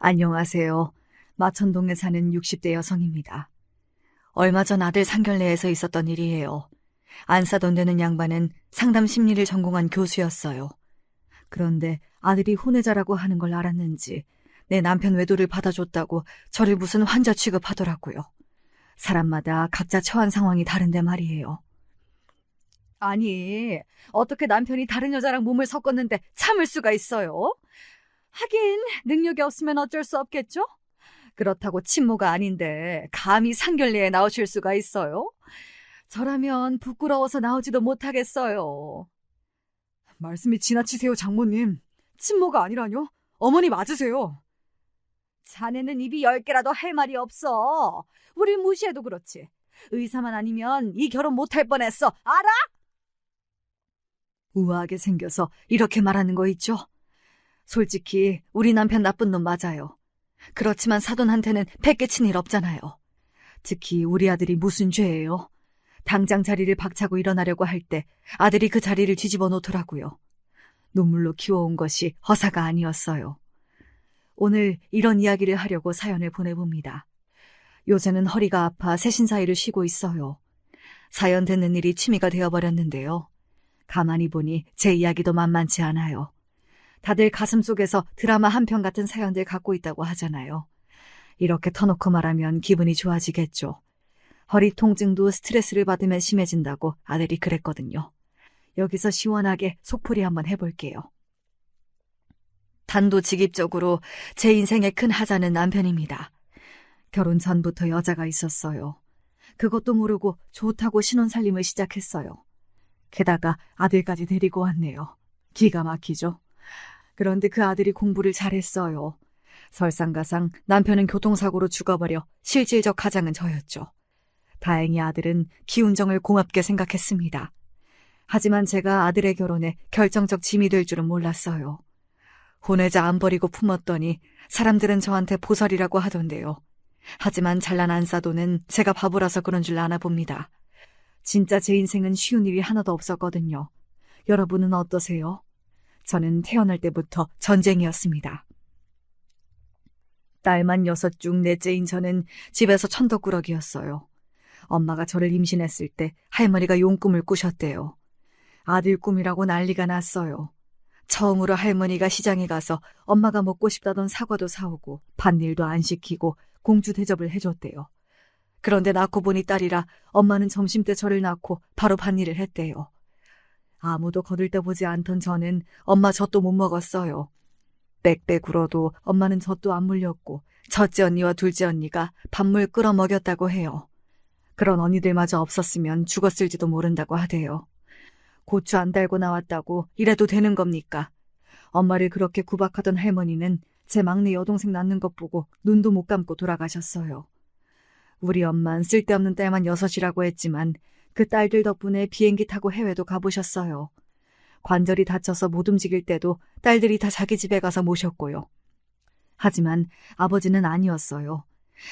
안녕하세요. 마천동에 사는 60대 여성입니다. 얼마 전 아들 상견례에서 있었던 일이에요. 안 사돈 되는 양반은 상담 심리를 전공한 교수였어요. 그런데 아들이 혼외자라고 하는 걸 알았는지 내 남편 외도를 받아줬다고 저를 무슨 환자 취급하더라고요. 사람마다 각자 처한 상황이 다른데 말이에요. 아니, 어떻게 남편이 다른 여자랑 몸을 섞었는데 참을 수가 있어요? 하긴 능력이 없으면 어쩔 수 없겠죠? 그렇다고 친모가 아닌데 감히 상견례에 나오실 수가 있어요? 저라면 부끄러워서 나오지도 못하겠어요. 말씀이 지나치세요, 장모님. 친모가 아니라뇨? 어머니 맞으세요. 자네는 입이 10개라도 할 말이 없어. 우릴 무시해도 그렇지. 의사만 아니면 이 결혼 못할 뻔했어. 알아? 우아하게 생겨서 이렇게 말하는 거 있죠? 솔직히 우리 남편 나쁜 놈 맞아요. 그렇지만 사돈한테는 배 깨친 일 없잖아요. 특히 우리 아들이 무슨 죄예요? 당장 자리를 박차고 일어나려고 할 때 아들이 그 자리를 뒤집어 놓더라고요. 눈물로 키워온 것이 허사가 아니었어요. 오늘 이런 이야기를 하려고 사연을 보내봅니다. 요새는 허리가 아파 새신사이를 쉬고 있어요. 사연 듣는 일이 취미가 되어버렸는데요. 가만히 보니 제 이야기도 만만치 않아요. 다들 가슴속에서 드라마 한 편 같은 사연들 갖고 있다고 하잖아요. 이렇게 터놓고 말하면 기분이 좋아지겠죠. 허리 통증도 스트레스를 받으면 심해진다고 아들이 그랬거든요. 여기서 시원하게 속풀이 한번 해볼게요. 단도직입적으로 제 인생의 큰 하자는 남편입니다. 결혼 전부터 여자가 있었어요. 그것도 모르고 좋다고 신혼살림을 시작했어요. 게다가 아들까지 데리고 왔네요. 기가 막히죠? 그런데 그 아들이 공부를 잘했어요. 설상가상 남편은 교통사고로 죽어버려 실질적 가장은 저였죠. 다행히 아들은 기운정을 고맙게 생각했습니다. 하지만 제가 아들의 결혼에 결정적 짐이 될 줄은 몰랐어요. 혼외자 안 버리고 품었더니 사람들은 저한테 보살이라고 하던데요. 하지만 잘난 안사돈은 제가 바보라서 그런 줄 아나 봅니다. 진짜 제 인생은 쉬운 일이 하나도 없었거든요. 여러분은 어떠세요? 저는 태어날 때부터 전쟁이었습니다. 딸만 6 중 넷째인 저는 집에서 천덕꾸러기였어요. 엄마가 저를 임신했을 때 할머니가 용꿈을 꾸셨대요. 아들 꿈이라고 난리가 났어요. 처음으로 할머니가 시장에 가서 엄마가 먹고 싶다던 사과도 사오고 밭일도 안 시키고 공주 대접을 해줬대요. 그런데 낳고 보니 딸이라 엄마는 점심때 저를 낳고 바로 밭일을 했대요. 아무도 거들떠보지 않던 저는 엄마 젖도 못 먹었어요. 빽빽 울어도 엄마는 젖도 안 물렸고 첫째 언니와 둘째 언니가 밥물 끓여 먹였다고 해요. 그런 언니들마저 없었으면 죽었을지도 모른다고 하대요. 고추 안 달고 나왔다고 이래도 되는 겁니까? 엄마를 그렇게 구박하던 할머니는 제 막내 여동생 낳는 것 보고 눈도 못 감고 돌아가셨어요. 우리 엄만 쓸데없는 딸만 6이라고 했지만 그 딸들 덕분에 비행기 타고 해외도 가보셨어요. 관절이 다쳐서 못 움직일 때도 딸들이 다 자기 집에 가서 모셨고요. 하지만 아버지는 아니었어요.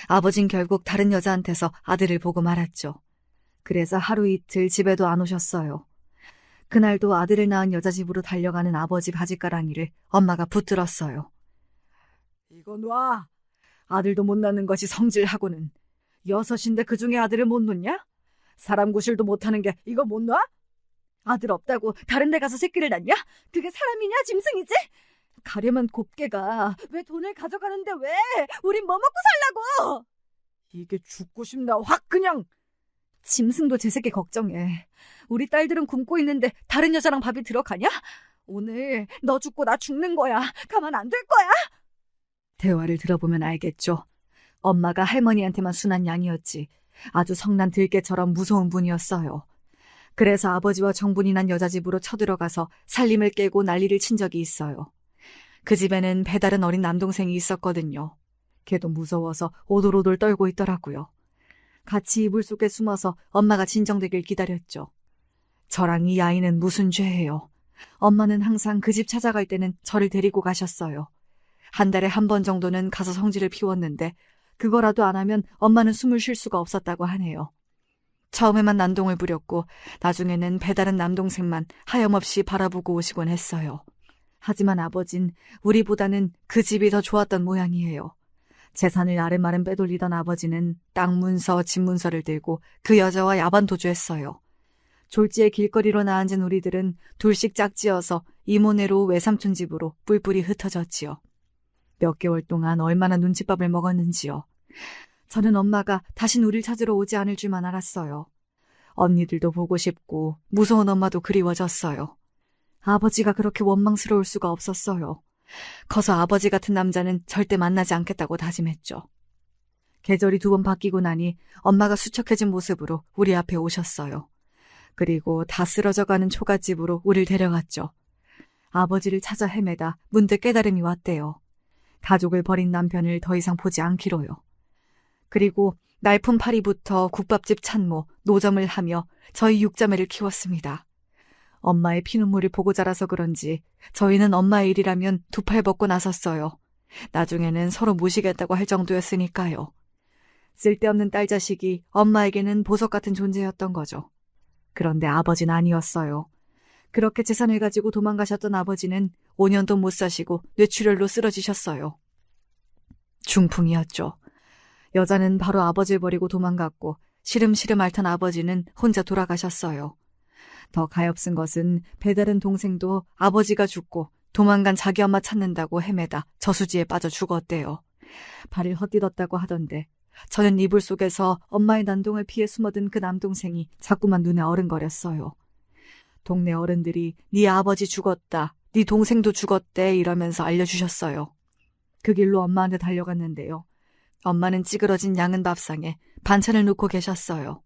아버진 결국 다른 여자한테서 아들을 보고 말았죠. 그래서 하루 이틀 집에도 안 오셨어요. 그날도 아들을 낳은 여자 집으로 달려가는 아버지 바짓가랑이를 엄마가 붙들었어요. 이거 놔. 아들도 못 낳는 것이 성질하고는. 6인데 그중에 아들을 못 놓냐? 사람 구실도 못하는 게 이거 못 놔? 아들 없다고 다른 데 가서 새끼를 낳냐? 그게 사람이냐 짐승이지? 가려면 곱게 가. 왜 돈을 가져가는데 왜? 우린 뭐 먹고 살라고? 이게 죽고 싶나 확 그냥. 짐승도 제 새끼 걱정해. 우리 딸들은 굶고 있는데 다른 여자랑 밥이 들어가냐? 오늘 너 죽고 나 죽는 거야. 가만 안 둘 거야? 대화를 들어보면 알겠죠. 엄마가 할머니한테만 순한 양이었지 아주 성난 들깨처럼 무서운 분이었어요. 그래서 아버지와 정분이 난 여자 집으로 쳐들어가서 살림을 깨고 난리를 친 적이 있어요. 그 집에는 배다른 어린 남동생이 있었거든요. 걔도 무서워서 오돌오돌 떨고 있더라고요. 같이 이불 속에 숨어서 엄마가 진정되길 기다렸죠. 저랑 이 아이는 무슨 죄예요. 엄마는 항상 그 집 찾아갈 때는 저를 데리고 가셨어요. 한 달에 한 번 정도는 가서 성질을 피웠는데 그거라도 안 하면 엄마는 숨을 쉴 수가 없었다고 하네요. 처음에만 난동을 부렸고 나중에는 배다른 남동생만 하염없이 바라보고 오시곤 했어요. 하지만 아버진 우리보다는 그 집이 더 좋았던 모양이에요. 재산을 아름아름 빼돌리던 아버지는 땅 문서, 집 문서를 들고 그 여자와 야반 도주했어요. 졸지에 길거리로 나앉은 우리들은 둘씩 짝지어서 이모네로 외삼촌 집으로 뿔뿔이 흩어졌지요. 몇 개월 동안 얼마나 눈칫밥을 먹었는지요. 저는 엄마가 다신 우릴 찾으러 오지 않을 줄만 알았어요. 언니들도 보고 싶고 무서운 엄마도 그리워졌어요. 아버지가 그렇게 원망스러울 수가 없었어요. 커서 아버지 같은 남자는 절대 만나지 않겠다고 다짐했죠. 계절이 2번 바뀌고 나니 엄마가 수척해진 모습으로 우리 앞에 오셨어요. 그리고 다 쓰러져가는 초가집으로 우릴 데려갔죠. 아버지를 찾아 헤매다 문득 깨달음이 왔대요. 가족을 버린 남편을 더 이상 보지 않기로요. 그리고 날품 파리부터 국밥집 찬모, 노점을 하며 저희 6자매를 키웠습니다. 엄마의 피눈물을 보고 자라서 그런지 저희는 엄마의 일이라면 2팔 벗고 나섰어요. 나중에는 서로 모시겠다고 할 정도였으니까요. 쓸데없는 딸 자식이 엄마에게는 보석 같은 존재였던 거죠. 그런데 아버지는 아니었어요. 그렇게 재산을 가지고 도망가셨던 아버지는 5년도 못 사시고 뇌출혈로 쓰러지셨어요. 중풍이었죠. 여자는 바로 아버지를 버리고 도망갔고 시름시름 앓던 아버지는 혼자 돌아가셨어요. 더 가엾은 것은 배다른 동생도 아버지가 죽고 도망간 자기 엄마 찾는다고 헤매다 저수지에 빠져 죽었대요. 발을 헛디뎠다고 하던데 저는 이불 속에서 엄마의 난동을 피해 숨어든 그 남동생이 자꾸만 눈에 어른거렸어요. 동네 어른들이 네 아버지 죽었다, 네 동생도 죽었대 이러면서 알려주셨어요. 그 길로 엄마한테 달려갔는데요. 엄마는 찌그러진 양은 밥상에 반찬을 놓고 계셨어요.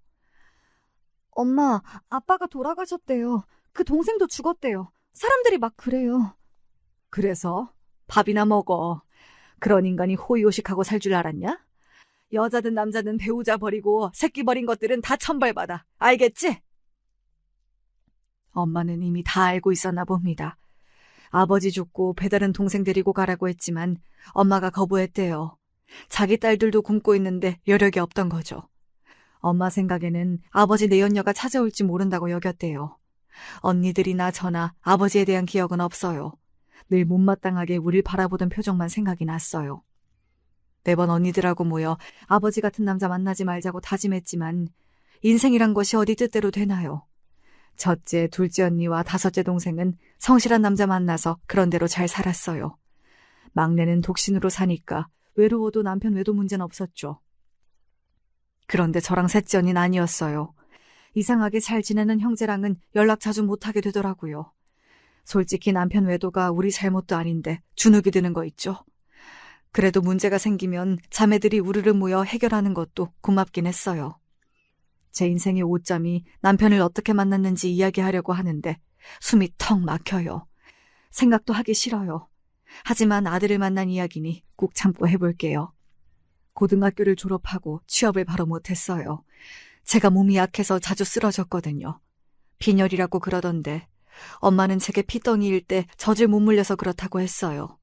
엄마, 아빠가 돌아가셨대요. 그 동생도 죽었대요. 사람들이 막 그래요. 그래서? 밥이나 먹어. 그런 인간이 호의호식하고 살 줄 알았냐? 여자든 남자든 배우자 버리고 새끼 버린 것들은 다 천벌받아. 알겠지? 엄마는 이미 다 알고 있었나 봅니다. 아버지 죽고 배다른 동생 데리고 가라고 했지만 엄마가 거부했대요. 자기 딸들도 굶고 있는데 여력이 없던 거죠. 엄마 생각에는 아버지 내연녀가 찾아올지 모른다고 여겼대요. 언니들이나 저나 아버지에 대한 기억은 없어요. 늘 못마땅하게 우릴 바라보던 표정만 생각이 났어요. 매번 언니들하고 모여 아버지 같은 남자 만나지 말자고 다짐했지만 인생이란 것이 어디 뜻대로 되나요? 첫째, 둘째 언니와 다섯째 동생은 성실한 남자 만나서 그런 대로 잘 살았어요. 막내는 독신으로 사니까 외로워도 남편 외도 문제는 없었죠. 그런데 저랑 셋째 언니는 아니었어요. 이상하게 잘 지내는 형제랑은 연락 자주 못하게 되더라고요. 솔직히 남편 외도가 우리 잘못도 아닌데 주눅이 드는 거 있죠. 그래도 문제가 생기면 자매들이 우르르 모여 해결하는 것도 고맙긴 했어요. 제 인생의 오점이 남편을 어떻게 만났는지 이야기하려고 하는데 숨이 턱 막혀요. 생각도 하기 싫어요. 하지만 아들을 만난 이야기니 꼭 참고 해볼게요. 고등학교를 졸업하고 취업을 바로 못했어요. 제가 몸이 약해서 자주 쓰러졌거든요. 빈혈이라고 그러던데 엄마는 제게 피덩이일 때 젖을 못 물려서 그렇다고 했어요.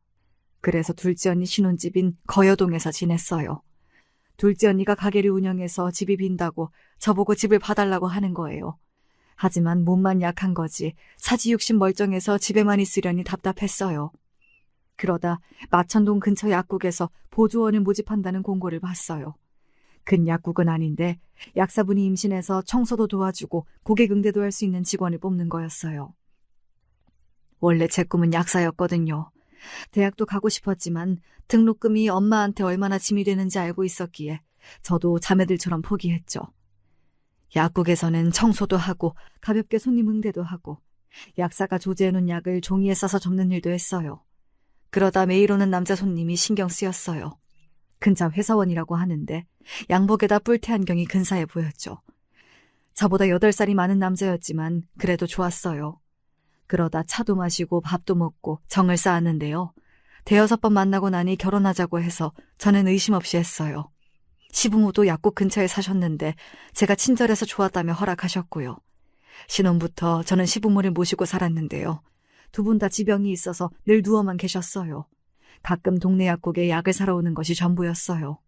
그래서 둘째 언니 신혼집인 거여동에서 지냈어요. 둘째 언니가 가게를 운영해서 집이 빈다고 저보고 집을 봐달라고 하는 거예요. 하지만 몸만 약한 거지 사지육신 멀쩡해서 집에만 있으려니 답답했어요. 그러다 마천동 근처 약국에서 보조원을 모집한다는 공고를 봤어요. 근 약국은 아닌데 약사분이 임신해서 청소도 도와주고 고객 응대도 할 수 있는 직원을 뽑는 거였어요. 원래 제 꿈은 약사였거든요. 대학도 가고 싶었지만 등록금이 엄마한테 얼마나 짐이 되는지 알고 있었기에 저도 자매들처럼 포기했죠. 약국에서는 청소도 하고 가볍게 손님 응대도 하고 약사가 조제해놓은 약을 종이에 싸서 접는 일도 했어요. 그러다 매일 오는 남자 손님이 신경 쓰였어요. 근처 회사원이라고 하는데 양복에다 뿔테 안경이 근사해 보였죠. 저보다 8살이 많은 남자였지만 그래도 좋았어요. 그러다 차도 마시고 밥도 먹고 정을 쌓았는데요. 5번 만나고 나니 결혼하자고 해서 저는 의심 없이 했어요. 시부모도 약국 근처에 사셨는데 제가 친절해서 좋았다며 허락하셨고요. 신혼부터 저는 시부모를 모시고 살았는데요. 2분 다 지병이 있어서 늘 누워만 계셨어요. 가끔 동네 약국에 약을 사러 오는 것이 전부였어요.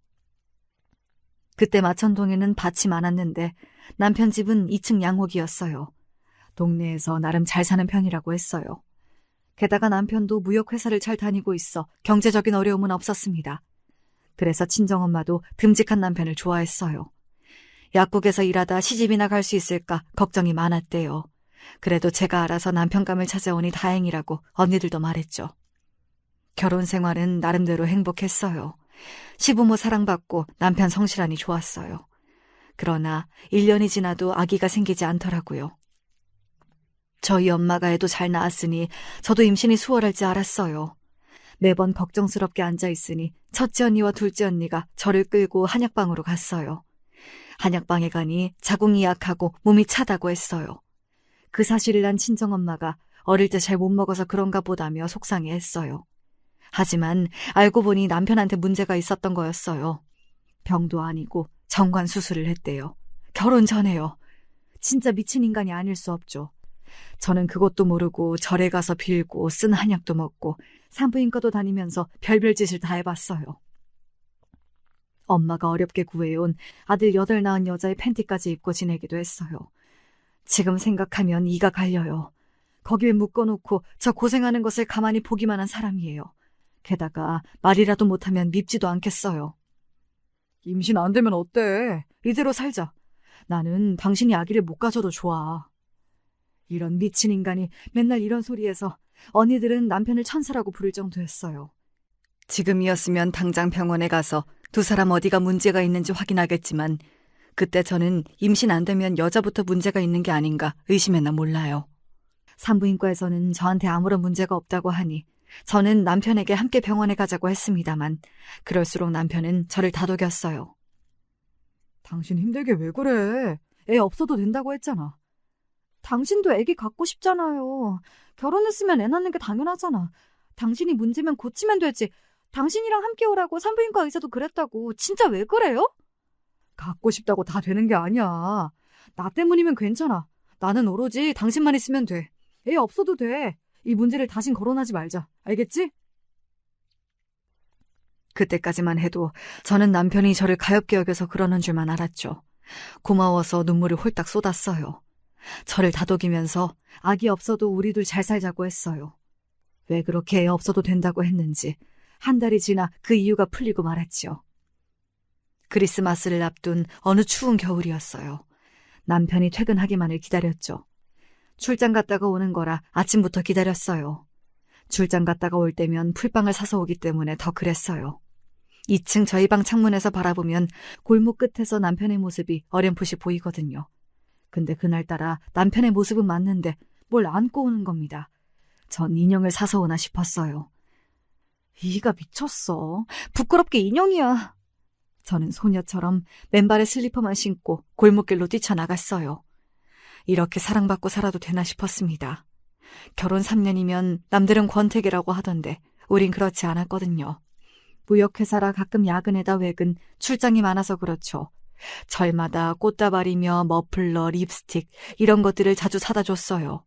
그때 마천동에는 밭이 많았는데 남편 집은 2층 양옥이었어요. 동네에서 나름 잘 사는 편이라고 했어요. 게다가 남편도 무역회사를 잘 다니고 있어 경제적인 어려움은 없었습니다. 그래서 친정엄마도 듬직한 남편을 좋아했어요. 약국에서 일하다 시집이나 갈 수 있을까 걱정이 많았대요. 그래도 제가 알아서 남편감을 찾아오니 다행이라고 언니들도 말했죠. 결혼 생활은 나름대로 행복했어요. 시부모 사랑받고 남편 성실하니 좋았어요. 그러나 1년이 지나도 아기가 생기지 않더라고요. 저희 엄마가 애도 잘 낳았으니 저도 임신이 수월할지 알았어요. 매번 걱정스럽게 앉아있으니 첫째 언니와 둘째 언니가 저를 끌고 한약방으로 갔어요. 한약방에 가니 자궁이 약하고 몸이 차다고 했어요. 그 사실을 난 친정엄마가 어릴 때 잘 못 먹어서 그런가 보다며 속상해했어요. 하지만 알고 보니 남편한테 문제가 있었던 거였어요. 병도 아니고 정관 수술을 했대요. 결혼 전에요. 진짜 미친 인간이 아닐 수 없죠. 저는 그것도 모르고 절에 가서 빌고 쓴 한약도 먹고 산부인과도 다니면서 별별 짓을 다 해봤어요. 엄마가 어렵게 구해온 아들 8 낳은 여자의 팬티까지 입고 지내기도 했어요. 지금 생각하면 이가 갈려요. 거길 묶어놓고 저 고생하는 것을 가만히 보기만 한 사람이에요. 게다가 말이라도 못하면 밉지도 않겠어요. 임신 안 되면 어때? 이대로 살자. 나는 당신이 아기를 못 가져도 좋아. 이런 미친 인간이 맨날 이런 소리해서 언니들은 남편을 천사라고 부를 정도였어요. 지금이었으면 당장 병원에 가서 두 사람 어디가 문제가 있는지 확인하겠지만 그때 저는 임신 안 되면 여자부터 문제가 있는 게 아닌가 의심했나 몰라요. 산부인과에서는 저한테 아무런 문제가 없다고 하니 저는 남편에게 함께 병원에 가자고 했습니다만 그럴수록 남편은 저를 다독였어요. 당신 힘들게 왜 그래? 애 없어도 된다고 했잖아. 당신도 애기 갖고 싶잖아요. 결혼했으면 애 낳는 게 당연하잖아. 당신이 문제면 고치면 되지. 당신이랑 함께 오라고 산부인과 의사도 그랬다고. 진짜 왜 그래요? 갖고 싶다고 다 되는 게 아니야. 나 때문이면 괜찮아. 나는 오로지 당신만 있으면 돼. 애 없어도 돼. 이 문제를 다신 거론하지 말자. 알겠지? 그때까지만 해도 저는 남편이 저를 가엾게 여겨서 그러는 줄만 알았죠. 고마워서 눈물을 홀딱 쏟았어요. 저를 다독이면서 아기 없어도 우리 둘 잘 살자고 했어요. 왜 그렇게 애 없어도 된다고 했는지 한 달이 지나 그 이유가 풀리고 말았지요. 크리스마스를 앞둔 어느 추운 겨울이었어요. 남편이 퇴근하기만을 기다렸죠. 출장 갔다가 오는 거라 아침부터 기다렸어요. 출장 갔다가 올 때면 풀빵을 사서 오기 때문에 더 그랬어요. 2층 저희 방 창문에서 바라보면 골목 끝에서 남편의 모습이 어렴풋이 보이거든요. 근데 그날따라 남편의 모습은 맞는데 뭘 안고 오는 겁니다. 전 인형을 사서 오나 싶었어요. 이가 미쳤어. 부끄럽게 인형이야. 저는 소녀처럼 맨발에 슬리퍼만 신고 골목길로 뛰쳐나갔어요. 이렇게 사랑받고 살아도 되나 싶었습니다. 결혼 3년이면 남들은 권태기라고 하던데 우린 그렇지 않았거든요. 무역회사라 가끔 야근에다 외근, 출장이 많아서 그렇죠. 절마다 꽃다발이며 머플러, 립스틱 이런 것들을 자주 사다 줬어요.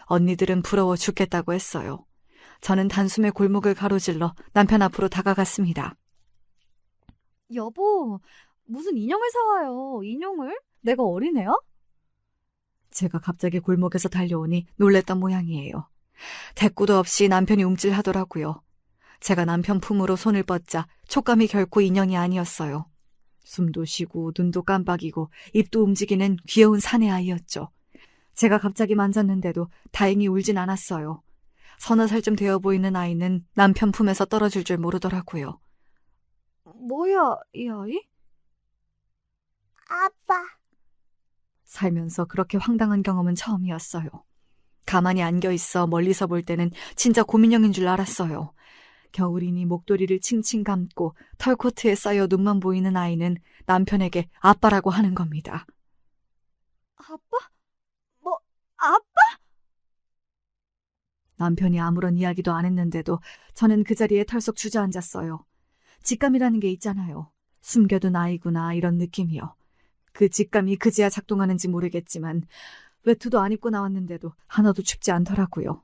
언니들은 부러워 죽겠다고 했어요. 저는 단숨에 골목을 가로질러 남편 앞으로 다가갔습니다. 여보, 무슨 인형을 사와요. 인형을? 내가 어린애야? 제가 갑자기 골목에서 달려오니 놀랬던 모양이에요. 대꾸도 없이 남편이 움찔하더라고요. 제가 남편 품으로 손을 뻗자 촉감이 결코 인형이 아니었어요. 숨도 쉬고 눈도 깜빡이고 입도 움직이는 귀여운 사내 아이였죠. 제가 갑자기 만졌는데도 다행히 울진 않았어요. 서너 살쯤 되어 보이는 아이는 남편 품에서 떨어질 줄 모르더라고요. 뭐야, 이 아이? 아빠. 살면서 그렇게 황당한 경험은 처음이었어요. 가만히 안겨있어 멀리서 볼 때는 진짜 곰인형인 줄 알았어요. 겨울이니 목도리를 칭칭 감고 털코트에 쌓여 눈만 보이는 아이는 남편에게 아빠라고 하는 겁니다. 아빠? 뭐, 아빠? 남편이 아무런 이야기도 안 했는데도 저는 그 자리에 털썩 주저앉았어요. 직감이라는 게 있잖아요. 숨겨둔 아이구나 이런 느낌이요. 그 직감이 그제야 작동하는지 모르겠지만 외투도 안 입고 나왔는데도 하나도 춥지 않더라고요.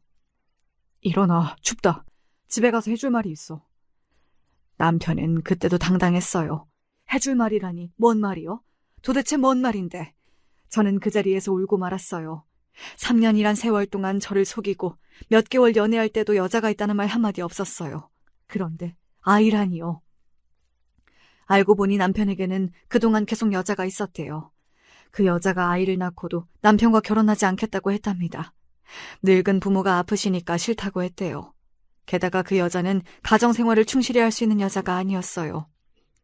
일어나, 춥다. 집에 가서 해줄 말이 있어. 남편은 그때도 당당했어요. 해줄 말이라니 뭔 말이요? 도대체 뭔 말인데? 저는 그 자리에서 울고 말았어요. 3년이란 세월 동안 저를 속이고 몇 개월 연애할 때도 여자가 있다는 말 한마디 없었어요. 그런데 아이라니요. 알고 보니 남편에게는 그동안 계속 여자가 있었대요. 그 여자가 아이를 낳고도 남편과 결혼하지 않겠다고 했답니다. 늙은 부모가 아프시니까 싫다고 했대요. 게다가 그 여자는 가정생활을 충실히 할 수 있는 여자가 아니었어요.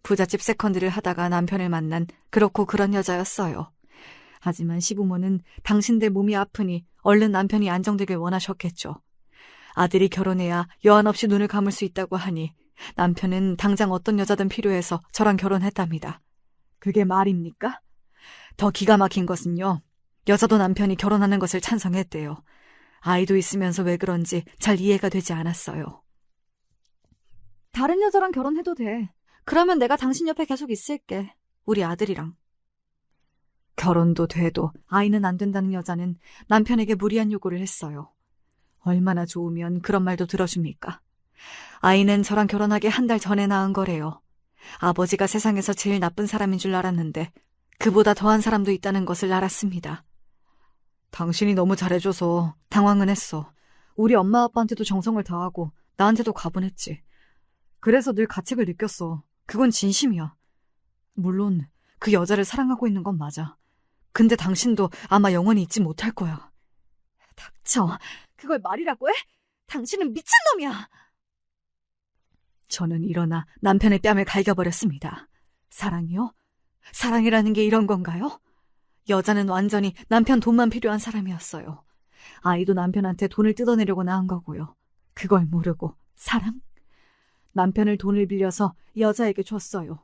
부잣집 세컨드를 하다가 남편을 만난 그렇고 그런 여자였어요. 하지만 시부모는 당신들 몸이 아프니 얼른 남편이 안정되길 원하셨겠죠. 아들이 결혼해야 여한 없이 눈을 감을 수 있다고 하니 남편은 당장 어떤 여자든 필요해서 저랑 결혼했답니다. 그게 말입니까? 더 기가 막힌 것은요. 여자도 남편이 결혼하는 것을 찬성했대요. 아이도 있으면서 왜 그런지 잘 이해가 되지 않았어요. 다른 여자랑 결혼해도 돼. 그러면 내가 당신 옆에 계속 있을게. 우리 아들이랑. 결혼도 돼도 아이는 안 된다는 여자는 남편에게 무리한 요구를 했어요. 얼마나 좋으면 그런 말도 들어줍니까? 아이는 저랑 결혼하기 한 달 전에 낳은 거래요. 아버지가 세상에서 제일 나쁜 사람인 줄 알았는데 그보다 더한 사람도 있다는 것을 알았습니다. 당신이 너무 잘해줘서 당황은 했어. 우리 엄마 아빠한테도 정성을 다하고 나한테도 가분했지. 그래서 늘 가책을 느꼈어. 그건 진심이야. 물론 그 여자를 사랑하고 있는 건 맞아. 근데 당신도 아마 영원히 잊지 못할 거야. 닥쳐. 그걸 말이라고 해? 당신은 미친놈이야. 저는 일어나 남편의 뺨을 갈겨버렸습니다. 사랑이요? 사랑이라는 게 이런 건가요? 여자는 완전히 남편 돈만 필요한 사람이었어요. 아이도 남편한테 돈을 뜯어내려고 낳은 거고요. 그걸 모르고 사랑? 남편을 돈을 빌려서 여자에게 줬어요.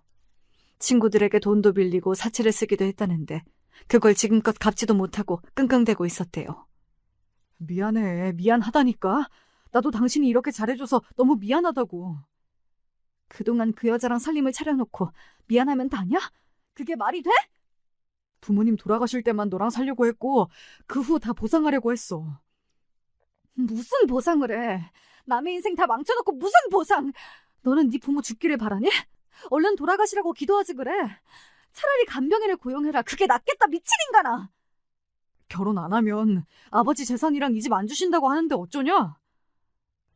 친구들에게 돈도 빌리고 사치를 쓰기도 했다는데 그걸 지금껏 갚지도 못하고 끙끙대고 있었대요. 미안해. 미안하다니까. 나도 당신이 이렇게 잘해줘서 너무 미안하다고. 그동안 그 여자랑 살림을 차려놓고 미안하면 다냐? 그게 말이 돼? 부모님 돌아가실 때만 너랑 살려고 했고 그 후 다 보상하려고 했어. 무슨 보상을 해? 남의 인생 다 망쳐놓고 무슨 보상? 너는 네 부모 죽기를 바라니? 얼른 돌아가시라고 기도하지 그래. 차라리 간병인을 고용해라. 그게 낫겠다. 미친 인간아. 결혼 안 하면 아버지 재산이랑 이 집 안 주신다고 하는데 어쩌냐?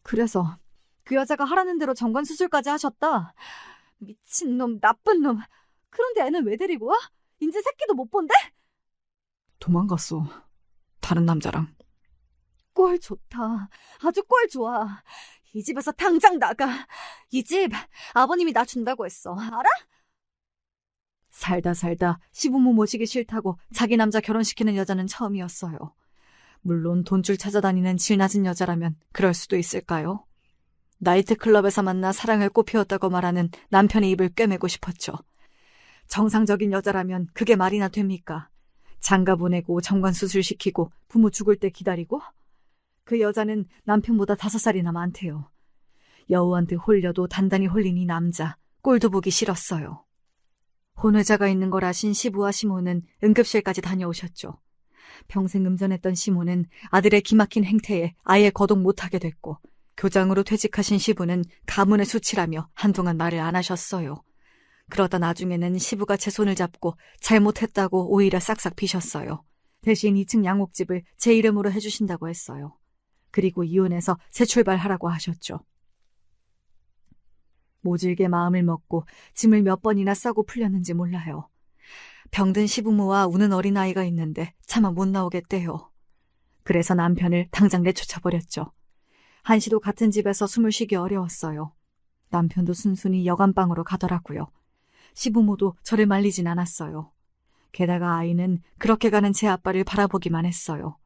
그래서 그 여자가 하라는 대로 정관 수술까지 하셨다. 미친놈, 나쁜 놈. 그런데 애는 왜 데리고 와? 인제 새끼도 못 본대? 도망갔어. 다른 남자랑. 꼴 좋다. 아주 꼴 좋아. 이 집에서 당장 나가. 이 집 아버님이 나 준다고 했어. 알아? 살다 시부모 모시기 싫다고 자기 남자 결혼시키는 여자는 처음이었어요. 물론 돈줄 찾아다니는 질 낮은 여자라면 그럴 수도 있을까요? 나이트클럽에서 만나 사랑을 꽃피웠다고 말하는 남편의 입을 꿰매고 싶었죠. 정상적인 여자라면 그게 말이나 됩니까? 장가 보내고 정관 수술시키고 부모 죽을 때 기다리고? 그 여자는 남편보다 5살이나 많대요. 여우한테 홀려도 단단히 홀린 이 남자, 꼴도 보기 싫었어요. 혼외자가 있는 걸 아신 시부와 시모는 응급실까지 다녀오셨죠. 평생 음전했던 시모는 아들의 기막힌 행태에 아예 거동 못하게 됐고 교장으로 퇴직하신 시부는 가문의 수치라며 한동안 말을 안 하셨어요. 그러다 나중에는 시부가 제 손을 잡고 잘못했다고 오히려 싹싹 비셨어요. 대신 2층 양옥집을 제 이름으로 해주신다고 했어요. 그리고 이혼해서 새 출발하라고 하셨죠. 모질게 마음을 먹고 짐을 몇 번이나 싸고 풀렸는지 몰라요. 병든 시부모와 우는 어린아이가 있는데 차마 못 나오겠대요. 그래서 남편을 당장 내쫓아버렸죠. 한시도 같은 집에서 숨을 쉬기 어려웠어요. 남편도 순순히 여간방으로 가더라고요. 시부모도 저를 말리진 않았어요. 게다가 아이는 그렇게 가는 제 아빠를 바라보기만 했어요.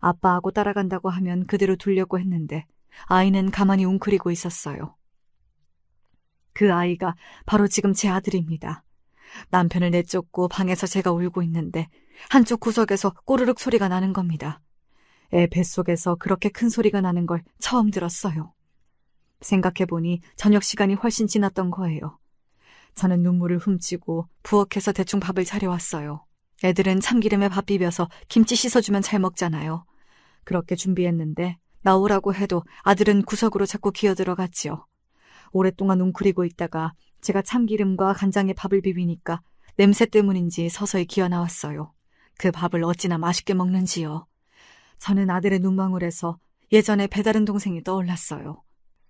아빠하고 따라간다고 하면 그대로 두려고 했는데 아이는 가만히 웅크리고 있었어요. 그 아이가 바로 지금 제 아들입니다. 남편을 내쫓고 방에서 제가 울고 있는데 한쪽 구석에서 꼬르륵 소리가 나는 겁니다. 애 뱃속에서 그렇게 큰 소리가 나는 걸 처음 들었어요. 생각해보니 저녁 시간이 훨씬 지났던 거예요. 저는 눈물을 훔치고 부엌에서 대충 밥을 차려왔어요. 애들은 참기름에 밥 비벼서 김치 씻어주면 잘 먹잖아요. 그렇게 준비했는데 나오라고 해도 아들은 구석으로 자꾸 기어들어갔지요. 오랫동안 웅크리고 있다가 제가 참기름과 간장에 밥을 비비니까 냄새 때문인지 서서히 기어나왔어요. 그 밥을 어찌나 맛있게 먹는지요. 저는 아들의 눈망울에서 예전에 배다른 동생이 떠올랐어요.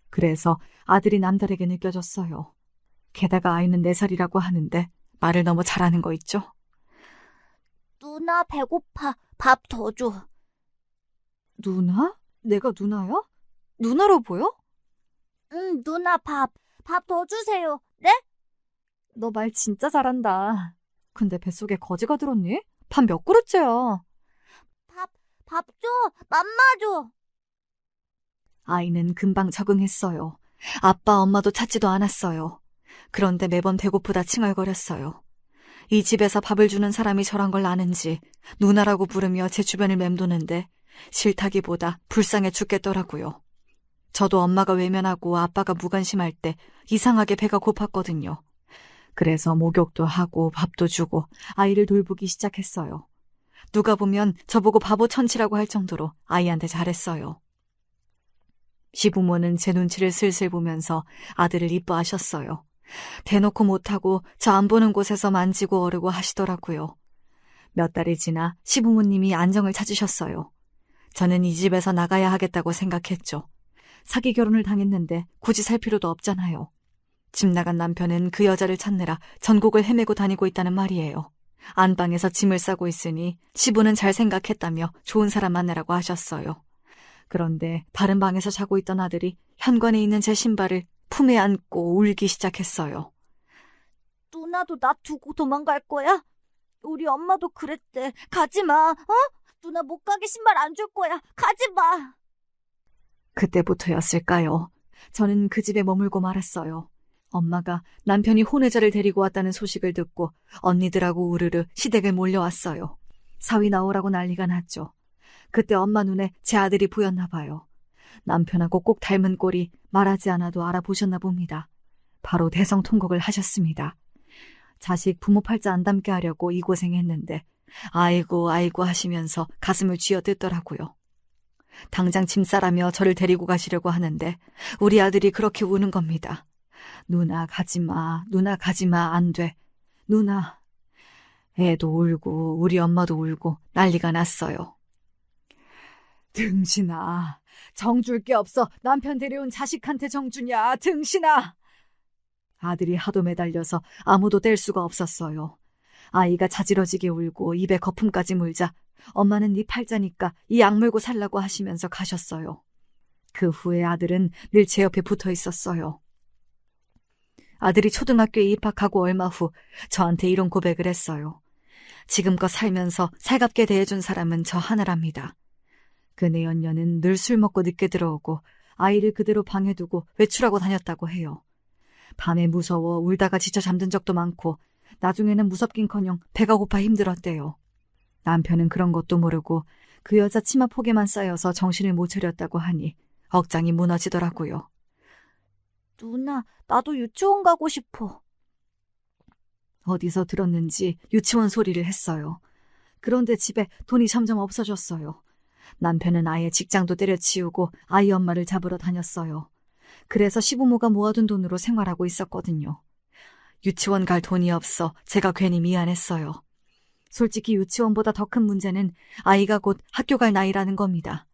그래서 아들이 남다르게 느껴졌어요. 게다가 아이는 4살이라고 하는데 말을 너무 잘하는 거 있죠? 누나 배고파. 밥 더 줘. 누나? 내가 누나야? 누나로 보여? 응, 누나 밥 더 주세요. 네? 너 말 진짜 잘한다. 근데 뱃속에 거지가 들었니? 밥 몇 그릇째야? 밥 줘. 맘마 줘. 아이는 금방 적응했어요. 아빠, 엄마도 찾지도 않았어요. 그런데 매번 배고프다 칭얼거렸어요. 이 집에서 밥을 주는 사람이 저란 걸 아는지 누나라고 부르며 제 주변을 맴도는데 싫다기보다 불쌍해 죽겠더라고요. 저도 엄마가 외면하고 아빠가 무관심할 때 이상하게 배가 고팠거든요. 그래서 목욕도 하고 밥도 주고 아이를 돌보기 시작했어요. 누가 보면 저보고 바보 천치라고 할 정도로 아이한테 잘했어요. 시부모는 제 눈치를 슬슬 보면서 아들을 이뻐하셨어요. 대놓고 못하고 저 안 보는 곳에서 만지고 어르고 하시더라고요. 몇 달이 지나 시부모님이 안정을 찾으셨어요. 저는 이 집에서 나가야 하겠다고 생각했죠. 사기 결혼을 당했는데 굳이 살 필요도 없잖아요. 집 나간 남편은 그 여자를 찾느라 전국을 헤매고 다니고 있다는 말이에요. 안방에서 짐을 싸고 있으니 시부는 잘 생각했다며 좋은 사람 만나라고 하셨어요. 그런데 다른 방에서 자고 있던 아들이 현관에 있는 제 신발을 품에 안고 울기 시작했어요. 누나도 나 두고 도망갈 거야? 우리 엄마도 그랬대. 가지 마. 누나 못 가게 신발 안 줄 거야. 가지 마. 그때부터였을까요? 저는 그 집에 머물고 말았어요. 엄마가 남편이 혼외자를 데리고 왔다는 소식을 듣고 언니들하고 우르르 시댁에 몰려왔어요. 사위 나오라고 난리가 났죠. 그때 엄마 눈에 제 아들이 보였나 봐요. 남편하고 꼭 닮은 꼴이 말하지 않아도 알아보셨나 봅니다. 바로 대성통곡을 하셨습니다. 자식 부모 팔자 안 닮게 하려고 이 고생했는데 아이고 아이고 하시면서 가슴을 쥐어뜯더라고요. 당장 짐 싸라며 저를 데리고 가시려고 하는데 우리 아들이 그렇게 우는 겁니다. 누나 가지마, 누나 가지마, 안 돼. 누나. 애도 울고 우리 엄마도 울고 난리가 났어요. 등신아, 정줄 게 없어 남편 데려온 자식한테 정주냐, 등신아. 아들이 하도 매달려서 아무도 뗄 수가 없었어요. 아이가 자지러지게 울고 입에 거품까지 물자 엄마는 네 팔자니까 이 약 물고 살라고 하시면서 가셨어요. 그 후에 아들은 늘 제 옆에 붙어 있었어요. 아들이 초등학교에 입학하고 얼마 후 저한테 이런 고백을 했어요. 지금껏 살면서 살갑게 대해준 사람은 저 하나랍니다. 그 내연녀는 늘 술 먹고 늦게 들어오고 아이를 그대로 방에 두고 외출하고 다녔다고 해요. 밤에 무서워 울다가 지쳐 잠든 적도 많고 나중에는 무섭긴커녕 배가 고파 힘들었대요. 남편은 그런 것도 모르고 그 여자 치마 폭에만 쌓여서 정신을 못 차렸다고 하니 억장이 무너지더라고요. 누나, 나도 유치원 가고 싶어. 어디서 들었는지 유치원 소리를 했어요. 그런데 집에 돈이 점점 없어졌어요. 남편은 아예 직장도 때려치우고 아이 엄마를 잡으러 다녔어요. 그래서 시부모가 모아둔 돈으로 생활하고 있었거든요. 유치원 갈 돈이 없어 제가 괜히 미안했어요. 솔직히 유치원보다 더 큰 문제는 아이가 곧 학교 갈 나이라는 겁니다.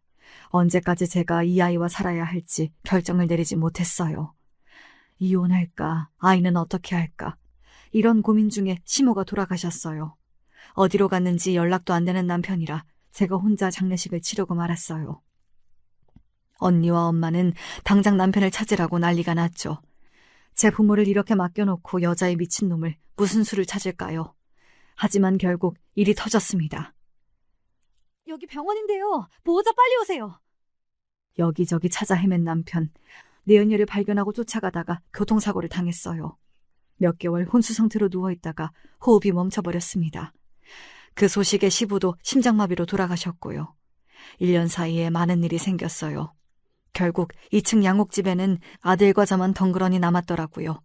언제까지 제가 이 아이와 살아야 할지 결정을 내리지 못했어요. 이혼할까? 아이는 어떻게 할까? 이런 고민 중에 시모가 돌아가셨어요. 어디로 갔는지 연락도 안 되는 남편이라 제가 혼자 장례식을 치르고 말았어요. 언니와 엄마는 당장 남편을 찾으라고 난리가 났죠. 제 부모를 이렇게 맡겨놓고 여자의 미친놈을 무슨 수를 찾을까요? 하지만 결국 일이 터졌습니다. 여기 병원인데요. 보호자 빨리 오세요. 여기저기 찾아 헤맨 남편. 내연녀를 발견하고 쫓아가다가 교통사고를 당했어요. 몇 개월 혼수 상태로 누워있다가 호흡이 멈춰버렸습니다. 그 소식에 시부도 심장마비로 돌아가셨고요. 1년 사이에 많은 일이 생겼어요. 결국 2층 양옥집에는 아들과 저만 덩그러니 남았더라고요.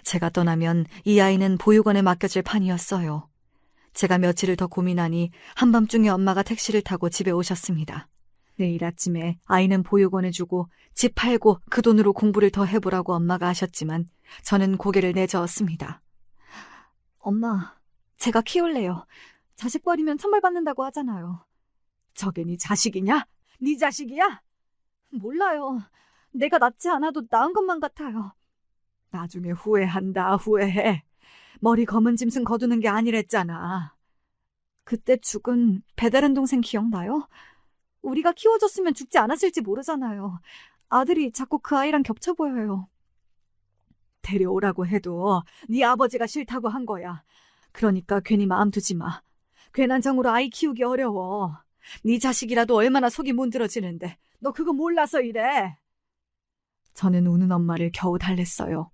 제가 떠나면 이 아이는 보육원에 맡겨질 판이었어요. 제가 며칠을 더 고민하니 한밤중에 엄마가 택시를 타고 집에 오셨습니다. 내일 아침에 아이는 보육원에 주고 집 팔고 그 돈으로 공부를 더 해보라고 엄마가 하셨지만 저는 고개를 내저었습니다. 엄마, 제가 키울래요. 자식 버리면 천벌 받는다고 하잖아요. 저게 네 자식이냐? 네 자식이야? 몰라요. 내가 낳지 않아도 낳은 것만 같아요. 나중에 후회한다, 후회해. 머리 검은 짐승 거두는 게 아니랬잖아. 그때 죽은 배다른 동생 기억나요? 우리가 키워줬으면 죽지 않았을지 모르잖아요. 아들이 자꾸 그 아이랑 겹쳐 보여요. 데려오라고 해도 네 아버지가 싫다고 한 거야. 그러니까 괜히 마음 두지 마. 괜한 정으로 아이 키우기 어려워. 네 자식이라도 얼마나 속이 문드러지는데 너 그거 몰라서 이래. 저는 우는 엄마를 겨우 달랬어요.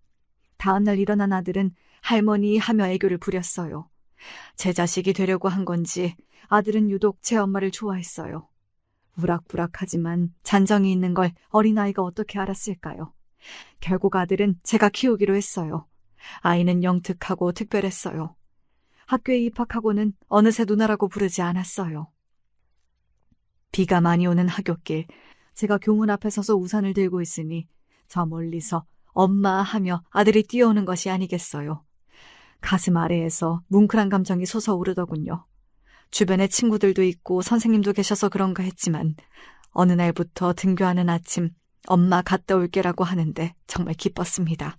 다음날 일어난 아들은 할머니 하며 애교를 부렸어요. 제 자식이 되려고 한 건지 아들은 유독 제 엄마를 좋아했어요. 우락부락하지만 잔정이 있는 걸 어린아이가 어떻게 알았을까요? 결국 아들은 제가 키우기로 했어요. 아이는 영특하고 특별했어요. 학교에 입학하고는 어느새 누나라고 부르지 않았어요. 비가 많이 오는 하굣길, 제가 교문 앞에 서서 우산을 들고 있으니 저 멀리서 엄마 하며 아들이 뛰어오는 것이 아니겠어요. 가슴 아래에서 뭉클한 감정이 솟아오르더군요. 주변에 친구들도 있고 선생님도 계셔서 그런가 했지만 어느 날부터 등교하는 아침 엄마 갔다 올게라고 하는데 정말 기뻤습니다.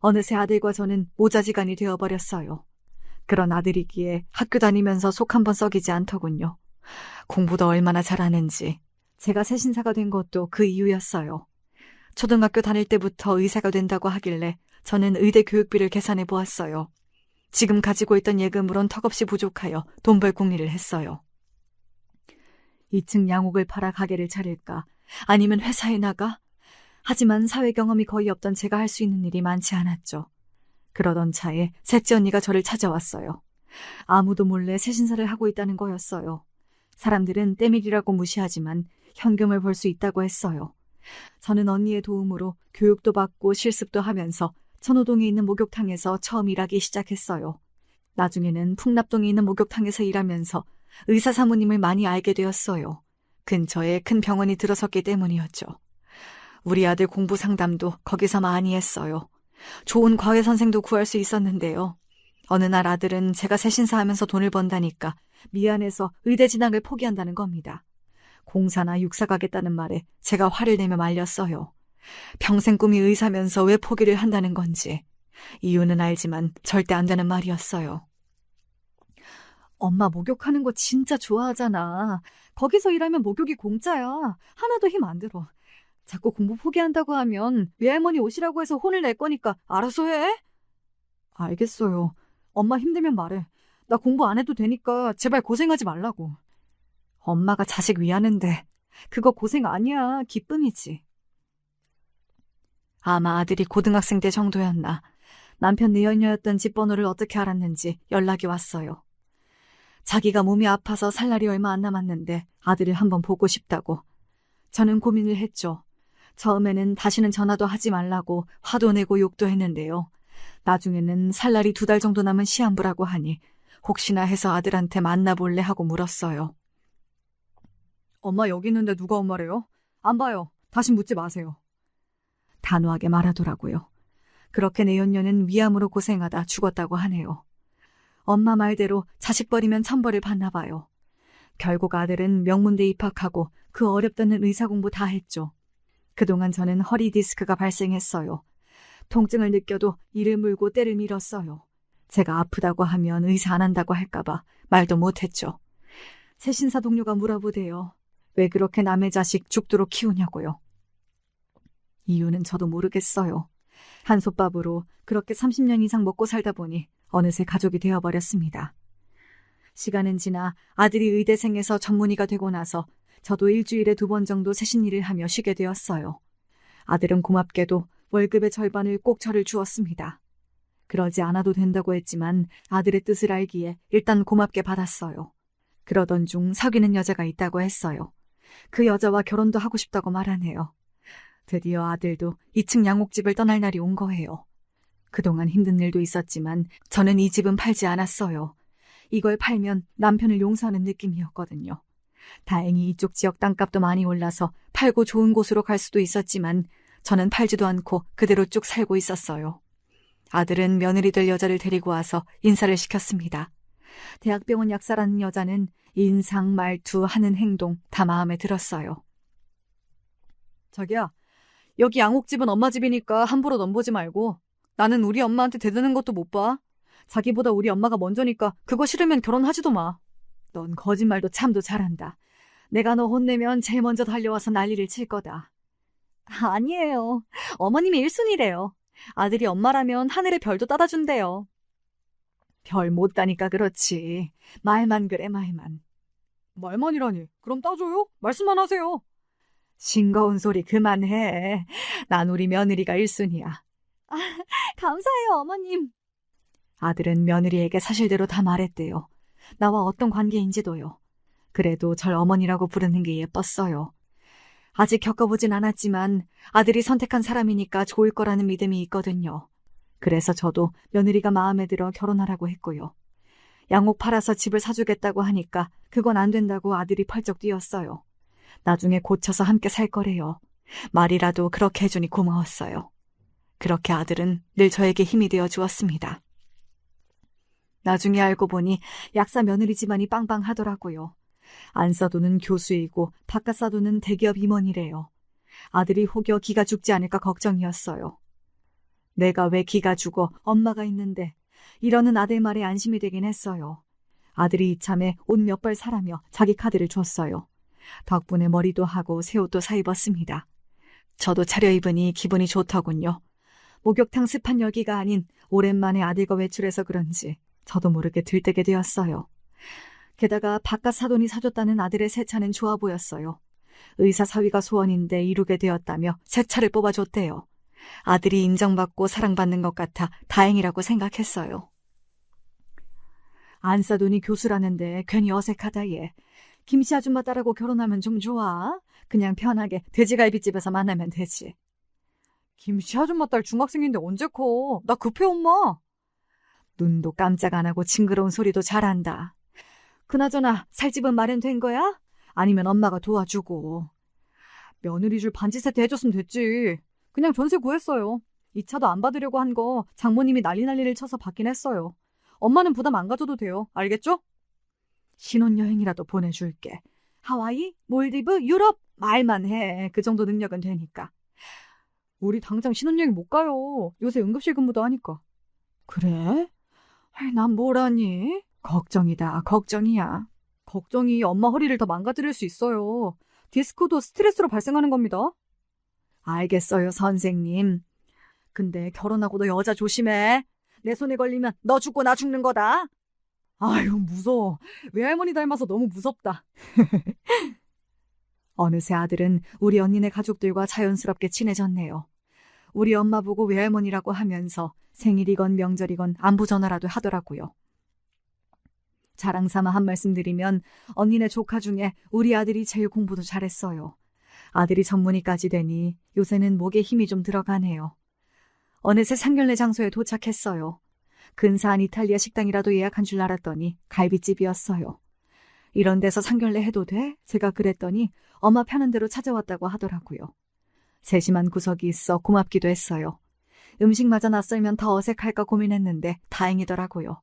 어느새 아들과 저는 모자지간이 되어버렸어요. 그런 아들이기에 학교 다니면서 속 한번 썩이지 않더군요. 공부도 얼마나 잘하는지. 제가 새신사가 된 것도 그 이유였어요. 초등학교 다닐 때부터 의사가 된다고 하길래 저는 의대 교육비를 계산해 보았어요. 지금 가지고 있던 예금으론 턱없이 부족하여 돈 벌 궁리를 했어요. 2층 양옥을 팔아 가게를 차릴까? 아니면 회사에 나가? 하지만 사회 경험이 거의 없던 제가 할 수 있는 일이 많지 않았죠. 그러던 차에 셋째 언니가 저를 찾아왔어요. 아무도 몰래 새신사를 하고 있다는 거였어요. 사람들은 때밀이라고 무시하지만 현금을 벌 수 있다고 했어요. 저는 언니의 도움으로 교육도 받고 실습도 하면서 천호동에 있는 목욕탕에서 처음 일하기 시작했어요. 나중에는 풍납동에 있는 목욕탕에서 일하면서 의사 사모님을 많이 알게 되었어요. 근처에 큰 병원이 들어섰기 때문이었죠. 우리 아들 공부 상담도 거기서 많이 했어요. 좋은 과외 선생도 구할 수 있었는데요. 어느 날 아들은 제가 새신사하면서 돈을 번다니까 미안해서 의대 진학을 포기한다는 겁니다. 공사나 육사 가겠다는 말에 제가 화를 내며 말렸어요. 평생 꿈이 의사면서 왜 포기를 한다는 건지. 이유는 알지만 절대 안 되는 말이었어요. 엄마 목욕하는 거 진짜 좋아하잖아. 거기서 일하면 목욕이 공짜야. 하나도 힘 안 들어. 자꾸 공부 포기한다고 하면 외할머니 오시라고 해서 혼을 낼 거니까 알아서 해. 알겠어요. 엄마 힘들면 말해. 나 공부 안 해도 되니까 제발 고생하지 말라고. 엄마가 자식 위하는데 그거 고생 아니야. 기쁨이지. 아마 아들이 고등학생 때 정도였나. 남편 내연녀였던 집 번호를 어떻게 알았는지 연락이 왔어요. 자기가 몸이 아파서 살 날이 얼마 안 남았는데 아들을 한번 보고 싶다고. 저는 고민을 했죠. 처음에는 다시는 전화도 하지 말라고 화도 내고 욕도 했는데요. 나중에는 살 날이 2달 정도 남은 시한부라고 하니 혹시나 해서 아들한테 만나볼래 하고 물었어요. 엄마 여기 있는데 누가 엄마래요? 안 봐요. 다시 묻지 마세요. 단호하게 말하더라고요. 그렇게 내연녀는 위암으로 고생하다 죽었다고 하네요. 엄마 말대로 자식 버리면 천벌을 받나 봐요. 결국 아들은 명문대 입학하고 그 어렵다는 의사 공부 다 했죠. 그동안 저는 허리 디스크가 발생했어요. 통증을 느껴도 이를 물고 때를 밀었어요. 제가 아프다고 하면 의사 안 한다고 할까봐 말도 못했죠. 새신사 동료가 물어보대요. 왜 그렇게 남의 자식 죽도록 키우냐고요. 이유는 저도 모르겠어요. 한솥밥으로 그렇게 30년 이상 먹고 살다 보니 어느새 가족이 되어버렸습니다. 시간은 지나 아들이 의대생에서 전문의가 되고 나서 저도 일주일에 2번 정도 새신일을 하며 쉬게 되었어요. 아들은 고맙게도 월급의 절반을 꼭 저를 주었습니다. 그러지 않아도 된다고 했지만 아들의 뜻을 알기에 일단 고맙게 받았어요. 그러던 중 사귀는 여자가 있다고 했어요. 그 여자와 결혼도 하고 싶다고 말하네요. 드디어 아들도 2층 양옥집을 떠날 날이 온 거예요. 그동안 힘든 일도 있었지만 저는 이 집은 팔지 않았어요. 이걸 팔면 남편을 용서하는 느낌이었거든요. 다행히 이쪽 지역 땅값도 많이 올라서 팔고 좋은 곳으로 갈 수도 있었지만 저는 팔지도 않고 그대로 쭉 살고 있었어요. 아들은 며느리 될 여자를 데리고 와서 인사를 시켰습니다. 대학병원 약사라는 여자는 인상, 말투, 하는 행동 다 마음에 들었어요. 자기야, 여기 양옥집은 엄마 집이니까 함부로 넘보지 말고. 나는 우리 엄마한테 대드는 것도 못 봐. 자기보다 우리 엄마가 먼저니까 그거 싫으면 결혼하지도 마. 넌 거짓말도 참도 잘한다. 내가 너 혼내면 제일 먼저 달려와서 난리를 칠 거다. 아니에요. 어머님이 1순위래요. 아들이 엄마라면 하늘의 별도 따다 준대요. 별 못 따니까 그렇지. 말만 그래, 말만. 말만이라니. 그럼 따줘요? 말씀만 하세요. 싱거운 소리 그만해. 난 우리 며느리가 1순위야. 감사해요, 어머님. 아들은 며느리에게 사실대로 다 말했대요. 나와 어떤 관계인지도요. 그래도 절 어머니라고 부르는 게 예뻤어요. 아직 겪어보진 않았지만 아들이 선택한 사람이니까 좋을 거라는 믿음이 있거든요. 그래서 저도 며느리가 마음에 들어 결혼하라고 했고요. 양옥 팔아서 집을 사주겠다고 하니까 그건 안 된다고 아들이 펄쩍 뛰었어요. 나중에 고쳐서 함께 살 거래요. 말이라도 그렇게 해주니 고마웠어요. 그렇게 아들은 늘 저에게 힘이 되어 주었습니다. 나중에 알고 보니 약사 며느리 집안이 빵빵하더라고요. 안사도는 교수이고 바깥사도는 대기업 임원이래요. 아들이 혹여 기가 죽지 않을까 걱정이었어요. 내가 왜 기가 죽어 엄마가 있는데 이러는 아들 말에 안심이 되긴 했어요. 아들이 이참에 옷 몇 벌 사라며 자기 카드를 줬어요. 덕분에 머리도 하고 새 옷도 사 입었습니다. 저도 차려입으니 기분이 좋더군요. 목욕탕 습한 열기가 아닌 오랜만에 아들과 외출해서 그런지 저도 모르게 들뜨게 되었어요. 게다가 바깥 사돈이 사줬다는 아들의 새 차는 좋아 보였어요. 의사 사위가 소원인데 이루게 되었다며 새 차를 뽑아줬대요. 아들이 인정받고 사랑받는 것 같아 다행이라고 생각했어요. 안사돈이 교수라는데 괜히 어색하다 얘. 김씨 아줌마 딸하고 결혼하면 좀 좋아. 그냥 편하게 돼지갈비집에서 만나면 되지. 김씨 아줌마 딸 중학생인데 언제 커? 나 급해, 엄마. 눈도 깜짝 안 하고 징그러운 소리도 잘한다. 그나저나 살 집은 마련된 거야? 아니면 엄마가 도와주고. 며느리 줄 반지 세트 해줬으면 됐지. 그냥 전세 구했어요. 이 차도 안 받으려고 한 거 장모님이 난리를 쳐서 받긴 했어요. 엄마는 부담 안 가져도 돼요. 알겠죠? 신혼여행이라도 보내줄게. 하와이, 몰디브, 유럽 말만 해. 그 정도 능력은 되니까. 우리 당장 신혼여행 못 가요. 요새 응급실 근무도 하니까. 그래? 난 뭐라니? 걱정이다, 걱정이야. 걱정이 엄마 허리를 더 망가뜨릴 수 있어요. 디스크도 스트레스로 발생하는 겁니다. 알겠어요, 선생님. 근데 결혼하고 너 여자 조심해. 내 손에 걸리면 너 죽고 나 죽는 거다. 아유, 무서워. 외할머니 닮아서 너무 무섭다. 어느새 아들은 우리 언니네 가족들과 자연스럽게 친해졌네요. 우리 엄마 보고 외할머니라고 하면서 생일이건 명절이건 안부 전화라도 하더라고요. 자랑삼아 한 말씀 드리면 언니네 조카 중에 우리 아들이 제일 공부도 잘했어요. 아들이 전문의까지 되니 요새는 목에 힘이 좀 들어가네요. 어느새 상견례 장소에 도착했어요. 근사한 이탈리아 식당이라도 예약한 줄 알았더니 갈비집이었어요. 이런 데서 상견례 해도 돼? 제가 그랬더니 엄마 편한 대로 찾아왔다고 하더라고요. 세심한 구석이 있어 고맙기도 했어요. 음식마저 낯설면 더 어색할까 고민했는데 다행이더라고요.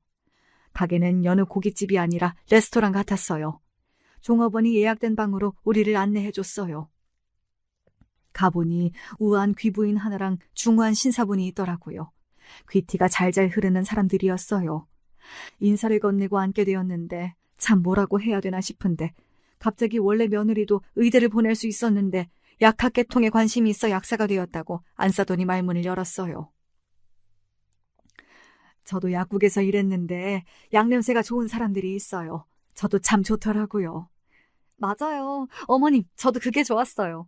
가게는 여느 고깃집이 아니라 레스토랑 같았어요. 종업원이 예약된 방으로 우리를 안내해줬어요. 가보니 우아한 귀부인 하나랑 중후한 신사분이 있더라고요. 귀티가 잘잘 흐르는 사람들이었어요. 인사를 건네고 앉게 되었는데 참 뭐라고 해야 되나 싶은데 갑자기 원래 며느리도 의대를 보낼 수 있었는데 약학계통에 관심이 있어 약사가 되었다고 안사돈이 말문을 열었어요. 저도 약국에서 일했는데 약냄새가 좋은 사람들이 있어요. 저도 참 좋더라고요. 맞아요. 어머님, 저도 그게 좋았어요.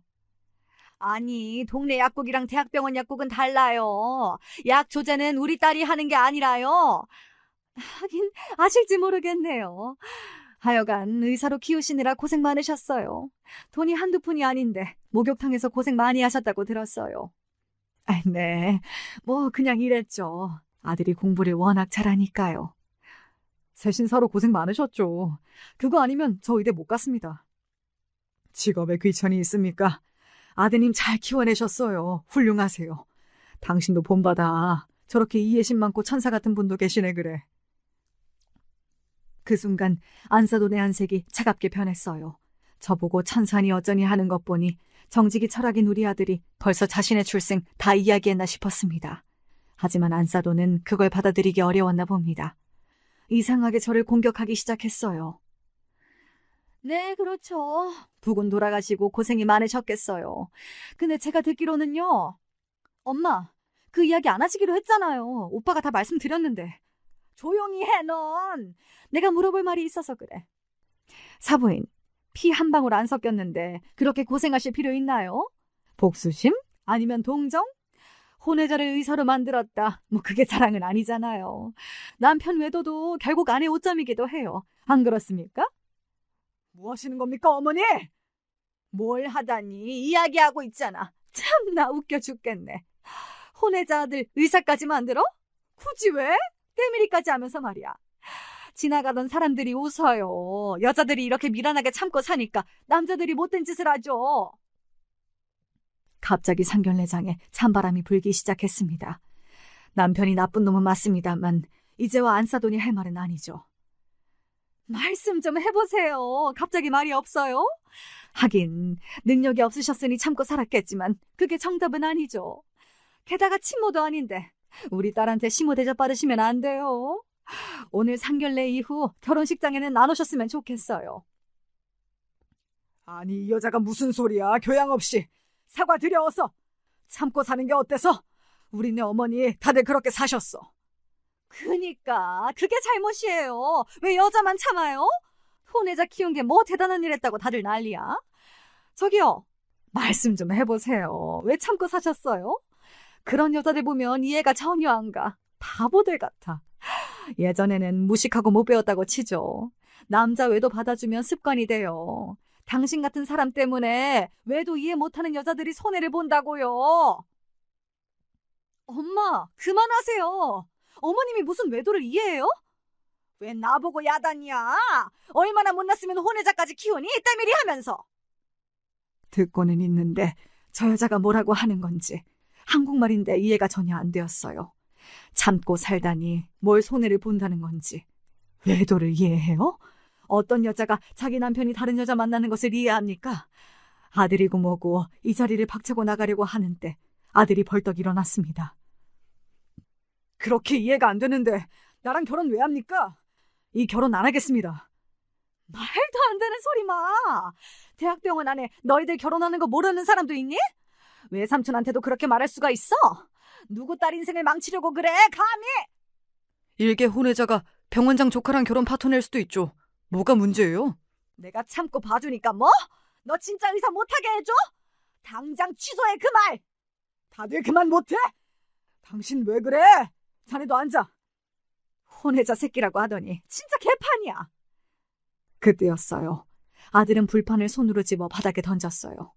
아니, 동네 약국이랑 대학병원 약국은 달라요. 약 조제는 우리 딸이 하는 게 아니라요. 하긴 아실지 모르겠네요. 하여간 의사로 키우시느라 고생 많으셨어요. 돈이 한두 푼이 아닌데 목욕탕에서 고생 많이 하셨다고 들었어요. 네, 뭐 그냥 이랬죠. 아들이 공부를 워낙 잘하니까요. 세신사로 고생 많으셨죠. 그거 아니면 저 의대 못 갔습니다. 직업에 귀천이 있습니까? 아드님 잘 키워내셨어요. 훌륭하세요. 당신도 본받아. 저렇게 이해심 많고 천사 같은 분도 계시네 그래. 그 순간 안사돈의 안색이 차갑게 변했어요. 저보고 천산이 어쩌니 하는 것 보니 정직이 철학인 우리 아들이 벌써 자신의 출생 다 이야기했나 싶었습니다. 하지만 안사돈은 그걸 받아들이기 어려웠나 봅니다. 이상하게 저를 공격하기 시작했어요. 네, 그렇죠. 부군 돌아가시고 고생이 많으셨겠어요. 근데 제가 듣기로는요. 엄마, 그 이야기 안 하시기로 했잖아요. 오빠가 다 말씀드렸는데. 조용히 해, 넌. 내가 물어볼 말이 있어서 그래. 사부인, 피 한 방울 안 섞였는데 그렇게 고생하실 필요 있나요? 복수심? 아니면 동정? 혼외자를 의사로 만들었다. 뭐 그게 자랑은 아니잖아요. 남편 외도도 결국 아내 오점이기도 해요. 안 그렇습니까? 뭐 하시는 겁니까, 어머니? 뭘 하다니 이야기하고 있잖아. 참나 웃겨 죽겠네. 혼외자 아들 의사까지 만들어? 굳이 왜? 때밀이까지 하면서 말이야. 지나가던 사람들이 웃어요. 여자들이 이렇게 미련하게 참고 사니까 남자들이 못된 짓을 하죠. 갑자기 상견례장에 찬바람이 불기 시작했습니다. 남편이 나쁜 놈은 맞습니다만 이제와 안사돈이 할 말은 아니죠. 말씀 좀 해보세요. 갑자기 말이 없어요? 하긴 능력이 없으셨으니 참고 살았겠지만 그게 정답은 아니죠. 게다가 친모도 아닌데 우리 딸한테 시모 대접 받으시면 안 돼요. 오늘 상견례 이후 결혼식장에는 안 오셨으면 좋겠어요. 아니 이 여자가 무슨 소리야. 교양 없이. 사과드려 어서. 참고 사는 게 어때서? 우리네 어머니 다들 그렇게 사셨어. 그니까 그게 잘못이에요. 왜 여자만 참아요? 혼외자 키운 게 뭐 대단한 일 했다고 다들 난리야. 저기요. 말씀 좀 해보세요. 왜 참고 사셨어요? 그런 여자들 보면 이해가 전혀 안 가. 바보들 같아. 예전에는 무식하고 못 배웠다고 치죠. 남자 외도 받아주면 습관이 돼요. 당신 같은 사람 때문에 외도 이해 못하는 여자들이 손해를 본다고요. 엄마, 그만하세요. 어머님이 무슨 외도를 이해해요? 왜 나보고 야단이야? 얼마나 못났으면 혼외자까지 키우니? 때밀이 하면서. 듣고는 있는데 저 여자가 뭐라고 하는 건지 한국말인데 이해가 전혀 안 되었어요. 참고 살다니 뭘 손해를 본다는 건지. 외도를 이해해요? 어떤 여자가 자기 남편이 다른 여자 만나는 것을 이해합니까? 아들이고 뭐고 이 자리를 박차고 나가려고 하는데 아들이 벌떡 일어났습니다. 그렇게 이해가 안 되는데 나랑 결혼 왜 합니까? 이 결혼 안 하겠습니다. 말도 안 되는 소리 마. 대학병원 안에 너희들 결혼하는 거 모르는 사람도 있니? 외삼촌한테도 그렇게 말할 수가 있어? 누구 딸 인생을 망치려고 그래? 감히! 일개 혼외자가 병원장 조카랑 결혼 파토 낼 수도 있죠. 뭐가 문제예요? 내가 참고 봐주니까 뭐? 너 진짜 의사 못하게 해줘? 당장 취소해 그 말! 다들 그만 못해? 당신 왜 그래? 자네도 앉아. 혼외자 새끼라고 하더니 진짜 개판이야. 그때였어요. 아들은 불판을 손으로 집어 바닥에 던졌어요.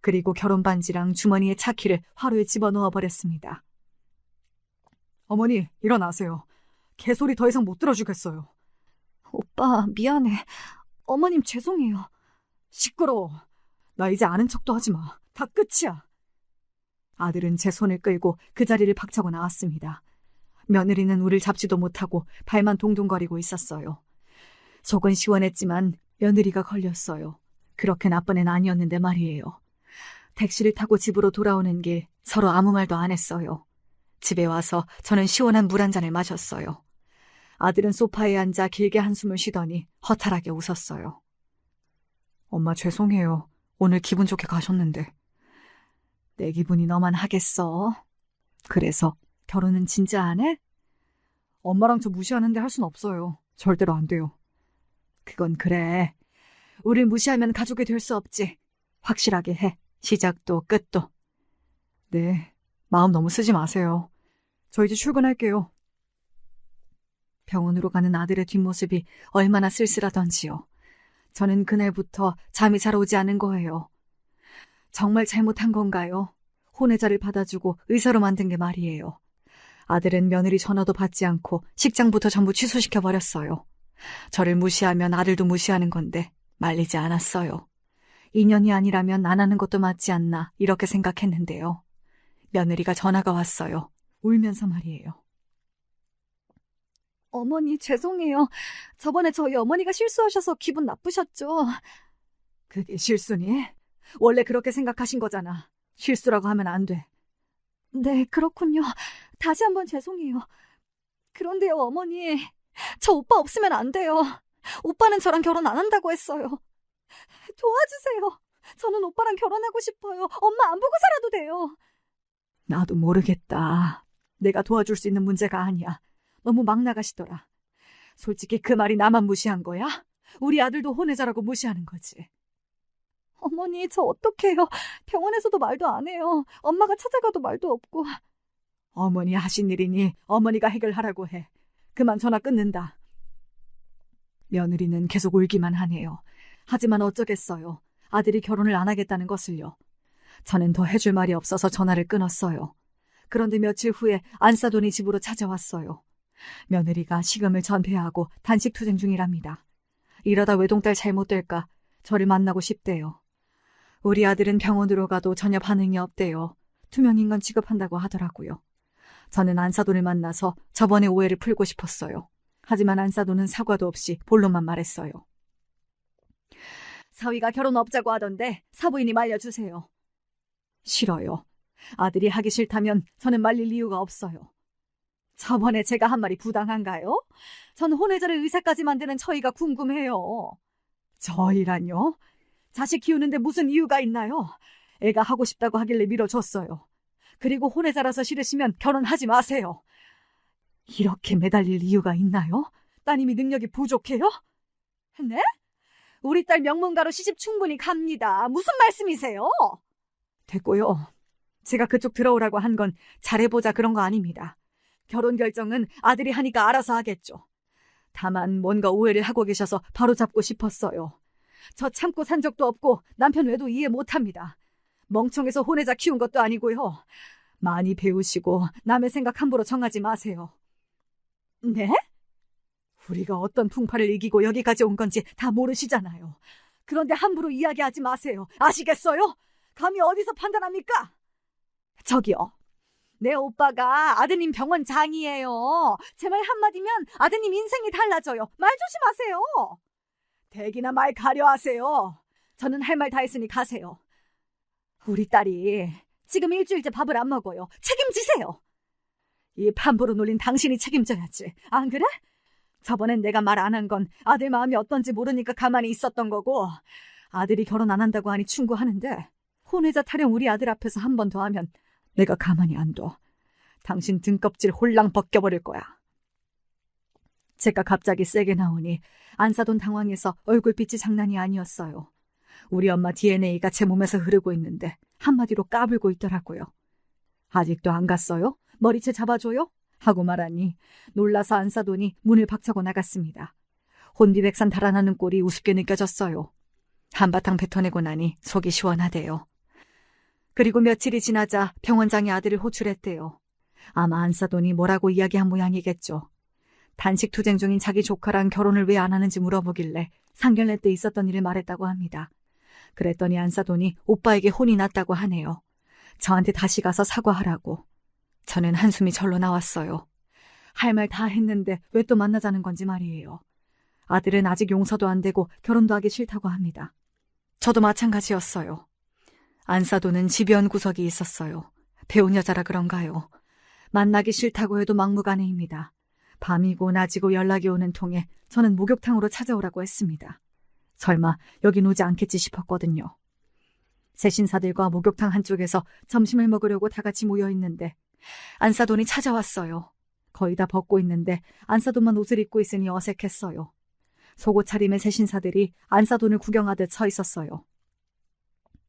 그리고 결혼 반지랑 주머니에 차키를 화로에 집어넣어 버렸습니다. 어머니, 일어나세요. 개소리 더 이상 못 들어주겠어요. 오빠, 미안해. 어머님 죄송해요. 시끄러워. 나 이제 아는 척도 하지 마. 다 끝이야. 아들은 제 손을 끌고 그 자리를 박차고 나왔습니다. 며느리는 우릴 잡지도 못하고 발만 동동거리고 있었어요. 속은 시원했지만 며느리가 걸렸어요. 그렇게 나쁜 애는 아니었는데 말이에요. 택시를 타고 집으로 돌아오는 길 서로 아무 말도 안 했어요. 집에 와서 저는 시원한 물 한 잔을 마셨어요. 아들은 소파에 앉아 길게 한숨을 쉬더니 허탈하게 웃었어요. 엄마 죄송해요. 오늘 기분 좋게 가셨는데. 내 기분이 너만 하겠어. 그래서 결혼은 진짜 안 해? 엄마랑 저 무시하는데 할 순 없어요. 절대로 안 돼요. 그건 그래. 우릴 무시하면 가족이 될 수 없지. 확실하게 해. 시작도 끝도. 네, 마음 너무 쓰지 마세요. 저 이제 출근할게요. 병원으로 가는 아들의 뒷모습이 얼마나 쓸쓸하던지요. 저는 그날부터 잠이 잘 오지 않은 거예요. 정말 잘못한 건가요? 혼외자를 받아주고 의사로 만든 게 말이에요. 아들은 며느리 전화도 받지 않고 식장부터 전부 취소시켜버렸어요. 저를 무시하면 아들도 무시하는 건데 말리지 않았어요. 인연이 아니라면 안 하는 것도 맞지 않나 이렇게 생각했는데요. 며느리가 전화가 왔어요. 울면서 말이에요. 어머니, 죄송해요. 저번에 저희 어머니가 실수하셔서 기분 나쁘셨죠? 그게 실수니? 원래 그렇게 생각하신 거잖아. 실수라고 하면 안 돼. 네, 그렇군요. 다시 한번 죄송해요. 그런데요, 어머니. 저 오빠 없으면 안 돼요. 오빠는 저랑 결혼 안 한다고 했어요. 도와주세요. 저는 오빠랑 결혼하고 싶어요. 엄마 안 보고 살아도 돼요. 나도 모르겠다. 내가 도와줄 수 있는 문제가 아니야. 너무 막 나가시더라. 솔직히 그 말이 나만 무시한 거야? 우리 아들도 혼외자라고 무시하는 거지. 어머니, 저 어떡해요. 병원에서도 말도 안 해요. 엄마가 찾아가도 말도 없고. 어머니 하신 일이니 어머니가 해결하라고 해. 그만 전화 끊는다. 며느리는 계속 울기만 하네요. 하지만 어쩌겠어요. 아들이 결혼을 안 하겠다는 것을요. 저는 더 해줄 말이 없어서 전화를 끊었어요. 그런데 며칠 후에 안사돈이 집으로 찾아왔어요. 며느리가 식음을 전폐하고 단식 투쟁 중이랍니다. 이러다 외동딸 잘못될까 저를 만나고 싶대요. 우리 아들은 병원으로 가도 전혀 반응이 없대요. 투명인간 취급한다고 하더라고요. 저는 안사돈을 만나서 저번에 오해를 풀고 싶었어요. 하지만 안사돈은 사과도 없이 본론만 말했어요. 사위가 결혼 없자고 하던데 사부인이 말려주세요. 싫어요. 아들이 하기 싫다면 저는 말릴 이유가 없어요. 저번에 제가 한 말이 부당한가요? 전 혼외자를 의사까지 만드는 저희가 궁금해요. 저희란요? 자식 키우는데 무슨 이유가 있나요? 애가 하고 싶다고 하길래 밀어줬어요. 그리고 혼외자라서 싫으시면 결혼하지 마세요. 이렇게 매달릴 이유가 있나요? 따님이 능력이 부족해요? 네? 우리 딸 명문가로 시집 충분히 갑니다. 무슨 말씀이세요? 됐고요. 제가 그쪽 들어오라고 한 건 잘해보자 그런 거 아닙니다. 결혼 결정은 아들이 하니까 알아서 하겠죠. 다만 뭔가 오해를 하고 계셔서 바로잡고 싶었어요. 저 참고 산 적도 없고 남편 외도 이해 못합니다. 멍청해서 혼외자 키운 것도 아니고요. 많이 배우시고 남의 생각 함부로 정하지 마세요. 네? 우리가 어떤 풍파를 이기고 여기까지 온 건지 다 모르시잖아요. 그런데 함부로 이야기하지 마세요. 아시겠어요? 감히 어디서 판단합니까? 저기요. 내 오빠가 아드님 병원장이에요. 제 말 한마디면 아드님 인생이 달라져요. 말 조심하세요. 대기나 말 가려 하세요. 저는 할 말 다 했으니 가세요. 우리 딸이 지금 일주일째 밥을 안 먹어요. 책임지세요. 이 함부로 놀린 당신이 책임져야지. 안 그래? 저번엔 내가 말 안 한 건 아들 마음이 어떤지 모르니까 가만히 있었던 거고, 아들이 결혼 안 한다고 하니 충고하는데 혼외자 타령 우리 아들 앞에서 한 번 더 하면 내가 가만히 안 둬. 당신 등껍질 홀랑 벗겨버릴 거야. 제가 갑자기 세게 나오니 안사돈 당황해서 얼굴빛이 장난이 아니었어요. 우리 엄마 DNA가 제 몸에서 흐르고 있는데 한마디로 까불고 있더라고요. 아직도 안 갔어요? 머리채 잡아줘요? 하고 말하니 놀라서 안사돈이 문을 박차고 나갔습니다. 혼비백산 달아나는 꼴이 우습게 느껴졌어요. 한바탕 뱉어내고 나니 속이 시원하대요. 그리고 며칠이 지나자 병원장이 아들을 호출했대요. 아마 안사돈이 뭐라고 이야기한 모양이겠죠. 단식 투쟁 중인 자기 조카랑 결혼을 왜 안 하는지 물어보길래 상견례 때 있었던 일을 말했다고 합니다. 그랬더니 안사돈이 오빠에게 혼이 났다고 하네요. 저한테 다시 가서 사과하라고. 저는 한숨이 절로 나왔어요. 할 말 다 했는데 왜 또 만나자는 건지 말이에요. 아들은 아직 용서도 안 되고 결혼도 하기 싫다고 합니다. 저도 마찬가지였어요. 안사돈은 집요한 구석이 있었어요. 배운 여자라 그런가요? 만나기 싫다고 해도 막무가내입니다. 밤이고 낮이고 연락이 오는 통에 저는 목욕탕으로 찾아오라고 했습니다. 설마 여긴 오지 않겠지 싶었거든요. 새 신사들과 목욕탕 한쪽에서 점심을 먹으려고 다 같이 모여있는데 안사돈이 찾아왔어요. 거의 다 벗고 있는데 안사돈만 옷을 입고 있으니 어색했어요. 속옷 차림의 새 신사들이 안사돈을 구경하듯 서 있었어요.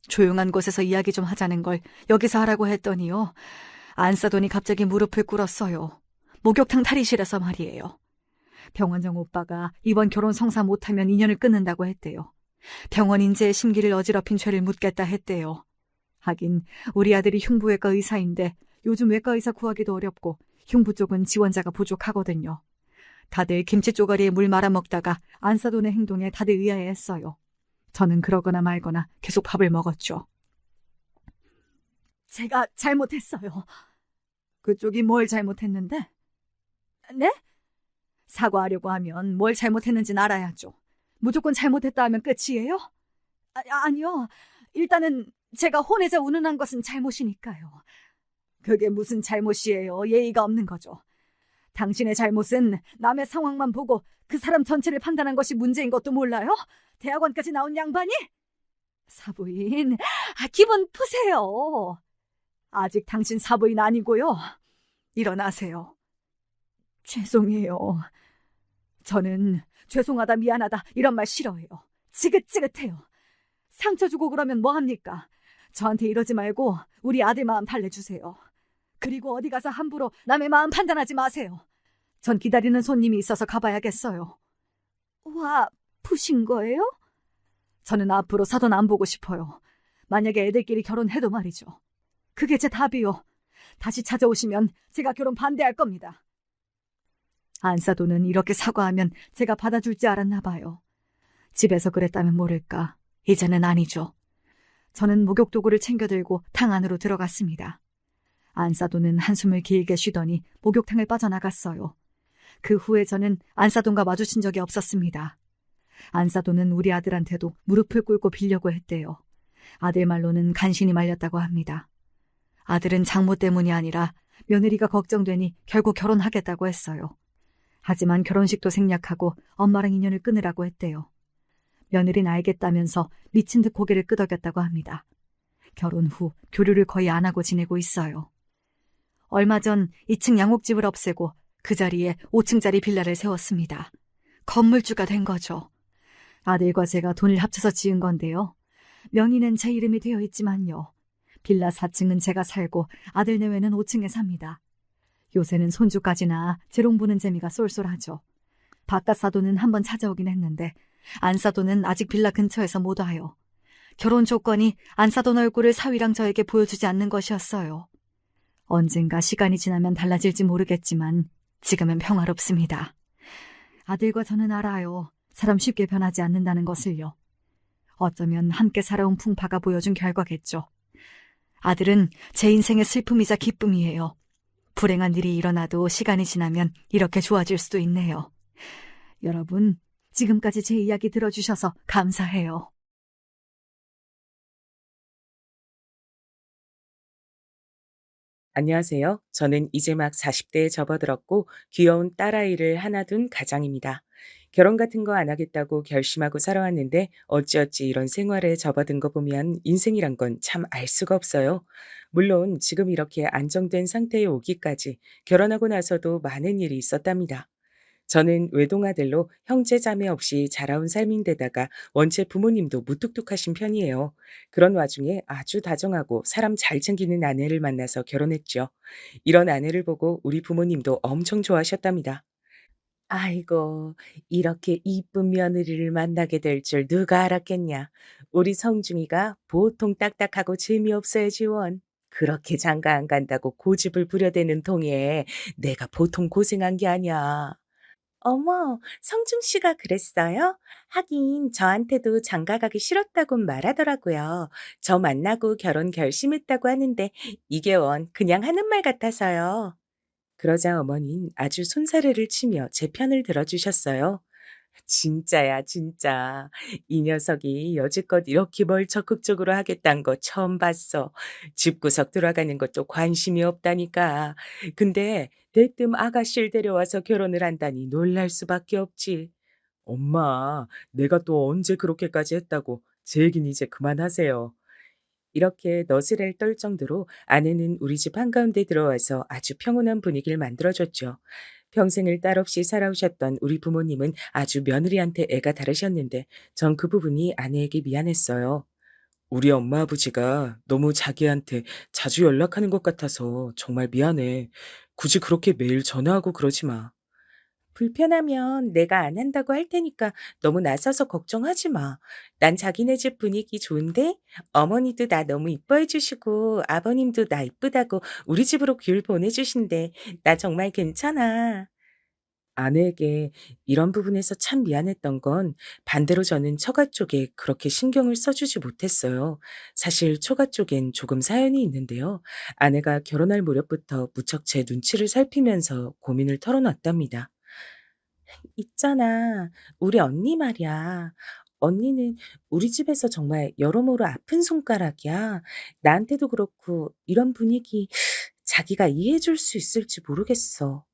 조용한 곳에서 이야기 좀 하자는 걸 여기서 하라고 했더니요. 안사돈이 갑자기 무릎을 꿇었어요. 목욕탕 탈의실에서 말이에요. 병원장 오빠가 이번 결혼 성사 못하면 인연을 끊는다고 했대요. 병원 인재의 심기를 어지럽힌 죄를 묻겠다 했대요. 하긴 우리 아들이 흉부외과 의사인데 요즘 외과 의사 구하기도 어렵고 흉부 쪽은 지원자가 부족하거든요. 다들 김치 쪼가리에 물 말아먹다가 안사돈의 행동에 다들 의아해했어요. 저는 그러거나 말거나 계속 밥을 먹었죠. 제가 잘못했어요. 그쪽이 뭘 잘못했는데? 네? 사과하려고 하면 뭘 잘못했는지는 알아야죠. 무조건 잘못했다 하면 끝이에요? 아니요. 일단은 제가 혼외자 운운한 것은 잘못이니까요. 그게 무슨 잘못이에요? 예의가 없는 거죠. 당신의 잘못은 남의 상황만 보고 그 사람 전체를 판단한 것이 문제인 것도 몰라요? 대학원까지 나온 양반이? 사부인, 기분 푸세요. 아직 당신 사부인 아니고요. 일어나세요. 죄송해요. 저는 죄송하다 미안하다 이런 말 싫어해요. 지긋지긋해요. 상처 주고 그러면 뭐합니까? 저한테 이러지 말고 우리 아들 마음 달래주세요. 그리고 어디 가서 함부로 남의 마음 판단하지 마세요. 전 기다리는 손님이 있어서 가봐야겠어요. 와, 푸신 거예요? 저는 앞으로 사돈 안 보고 싶어요. 만약에 애들끼리 결혼해도 말이죠. 그게 제 답이요. 다시 찾아오시면 제가 결혼 반대할 겁니다. 안사돈은 이렇게 사과하면 제가 받아줄지 알았나 봐요. 집에서 그랬다면 모를까. 이제는 아니죠. 저는 목욕도구를 챙겨들고 탕 안으로 들어갔습니다. 안사돈은 한숨을 길게 쉬더니 목욕탕을 빠져나갔어요. 그 후에 저는 안사돈과 마주친 적이 없었습니다. 안사돈은 우리 아들한테도 무릎을 꿇고 빌려고 했대요. 아들 말로는 간신히 말렸다고 합니다. 아들은 장모 때문이 아니라 며느리가 걱정되니 결국 결혼하겠다고 했어요. 하지만 결혼식도 생략하고 엄마랑 인연을 끊으라고 했대요. 며느리는 알겠다면서 미친 듯 고개를 끄덕였다고 합니다. 결혼 후 교류를 거의 안 하고 지내고 있어요. 얼마 전 2층 양옥집을 없애고 그 자리에 5층짜리 빌라를 세웠습니다. 건물주가 된 거죠. 아들과 제가 돈을 합쳐서 지은 건데요. 명의는 제 이름이 되어 있지만요. 빌라 4층은 제가 살고 아들 내외는 5층에 삽니다. 요새는 손주까지나 재롱 보는 재미가 쏠쏠하죠. 바깥 사돈은 한번 찾아오긴 했는데 안사돈은 아직 빌라 근처에서 못 와요. 결혼 조건이 안사돈 얼굴을 사위랑 저에게 보여주지 않는 것이었어요. 언젠가 시간이 지나면 달라질지 모르겠지만 지금은 평화롭습니다. 아들과 저는 알아요. 사람 쉽게 변하지 않는다는 것을요. 어쩌면 함께 살아온 풍파가 보여준 결과겠죠. 아들은 제 인생의 슬픔이자 기쁨이에요. 불행한 일이 일어나도 시간이 지나면 이렇게 좋아질 수도 있네요. 여러분, 지금까지 제 이야기 들어주셔서 감사해요. 안녕하세요. 저는 이제 막 40대에 접어들었고 귀여운 딸아이를 하나 둔 가장입니다. 결혼 같은 거 안 하겠다고 결심하고 살아왔는데 어찌어찌 이런 생활에 접어든 거 보면 인생이란 건 참 알 수가 없어요. 물론 지금 이렇게 안정된 상태에 오기까지 결혼하고 나서도 많은 일이 있었답니다. 저는 외동아들로 형제 자매 없이 자라온 삶인데다가 원체 부모님도 무뚝뚝하신 편이에요. 그런 와중에 아주 다정하고 사람 잘 챙기는 아내를 만나서 결혼했죠. 이런 아내를 보고 우리 부모님도 엄청 좋아하셨답니다. 아이고, 이렇게 이쁜 며느리를 만나게 될 줄 누가 알았겠냐. 우리 성중이가 보통 딱딱하고 재미없어야지 원. 그렇게 장가 안 간다고 고집을 부려대는 통에 내가 보통 고생한 게 아니야. 어머, 성중 씨가 그랬어요? 하긴 저한테도 장가 가기 싫었다고 말하더라고요. 저 만나고 결혼 결심했다고 하는데 이게 원 그냥 하는 말 같아서요. 그러자 어머닌 아주 손사래를 치며 제 편을 들어주셨어요. 진짜야, 진짜. 이 녀석이 여지껏 이렇게 뭘 적극적으로 하겠다는 거 처음 봤어. 집구석 들어가는 것도 관심이 없다니까. 근데 대뜸 아가씨를 데려와서 결혼을 한다니 놀랄 수밖에 없지. 엄마, 내가 또 언제 그렇게까지 했다고. 제 얘기는 이제 그만하세요. 이렇게 너스레를 떨 정도로 아내는 우리 집 한가운데 들어와서 아주 평온한 분위기를 만들어줬죠. 평생을 딸 없이 살아오셨던 우리 부모님은 아주 며느리한테 애가 다르셨는데 전 그 부분이 아내에게 미안했어요. 우리 엄마 아버지가 너무 자기한테 자주 연락하는 것 같아서 정말 미안해. 굳이 그렇게 매일 전화하고 그러지 마. 불편하면 내가 안 한다고 할 테니까 너무 나서서 걱정하지 마. 난 자기네 집 분위기 좋은데 어머니도 나 너무 이뻐해 주시고 아버님도 나 이쁘다고 우리 집으로 귤 보내주신대. 나 정말 괜찮아. 아내에게 이런 부분에서 참 미안했던 건 반대로 저는 처가 쪽에 그렇게 신경을 써주지 못했어요. 사실 처가 쪽엔 조금 사연이 있는데요. 아내가 결혼할 무렵부터 무척 제 눈치를 살피면서 고민을 털어놨답니다. 있잖아. 우리 언니 말이야. 언니는 우리 집에서 정말 여러모로 아픈 손가락이야. 나한테도 그렇고 이런 분위기 자기가 이해해 줄 수 있을지 모르겠어.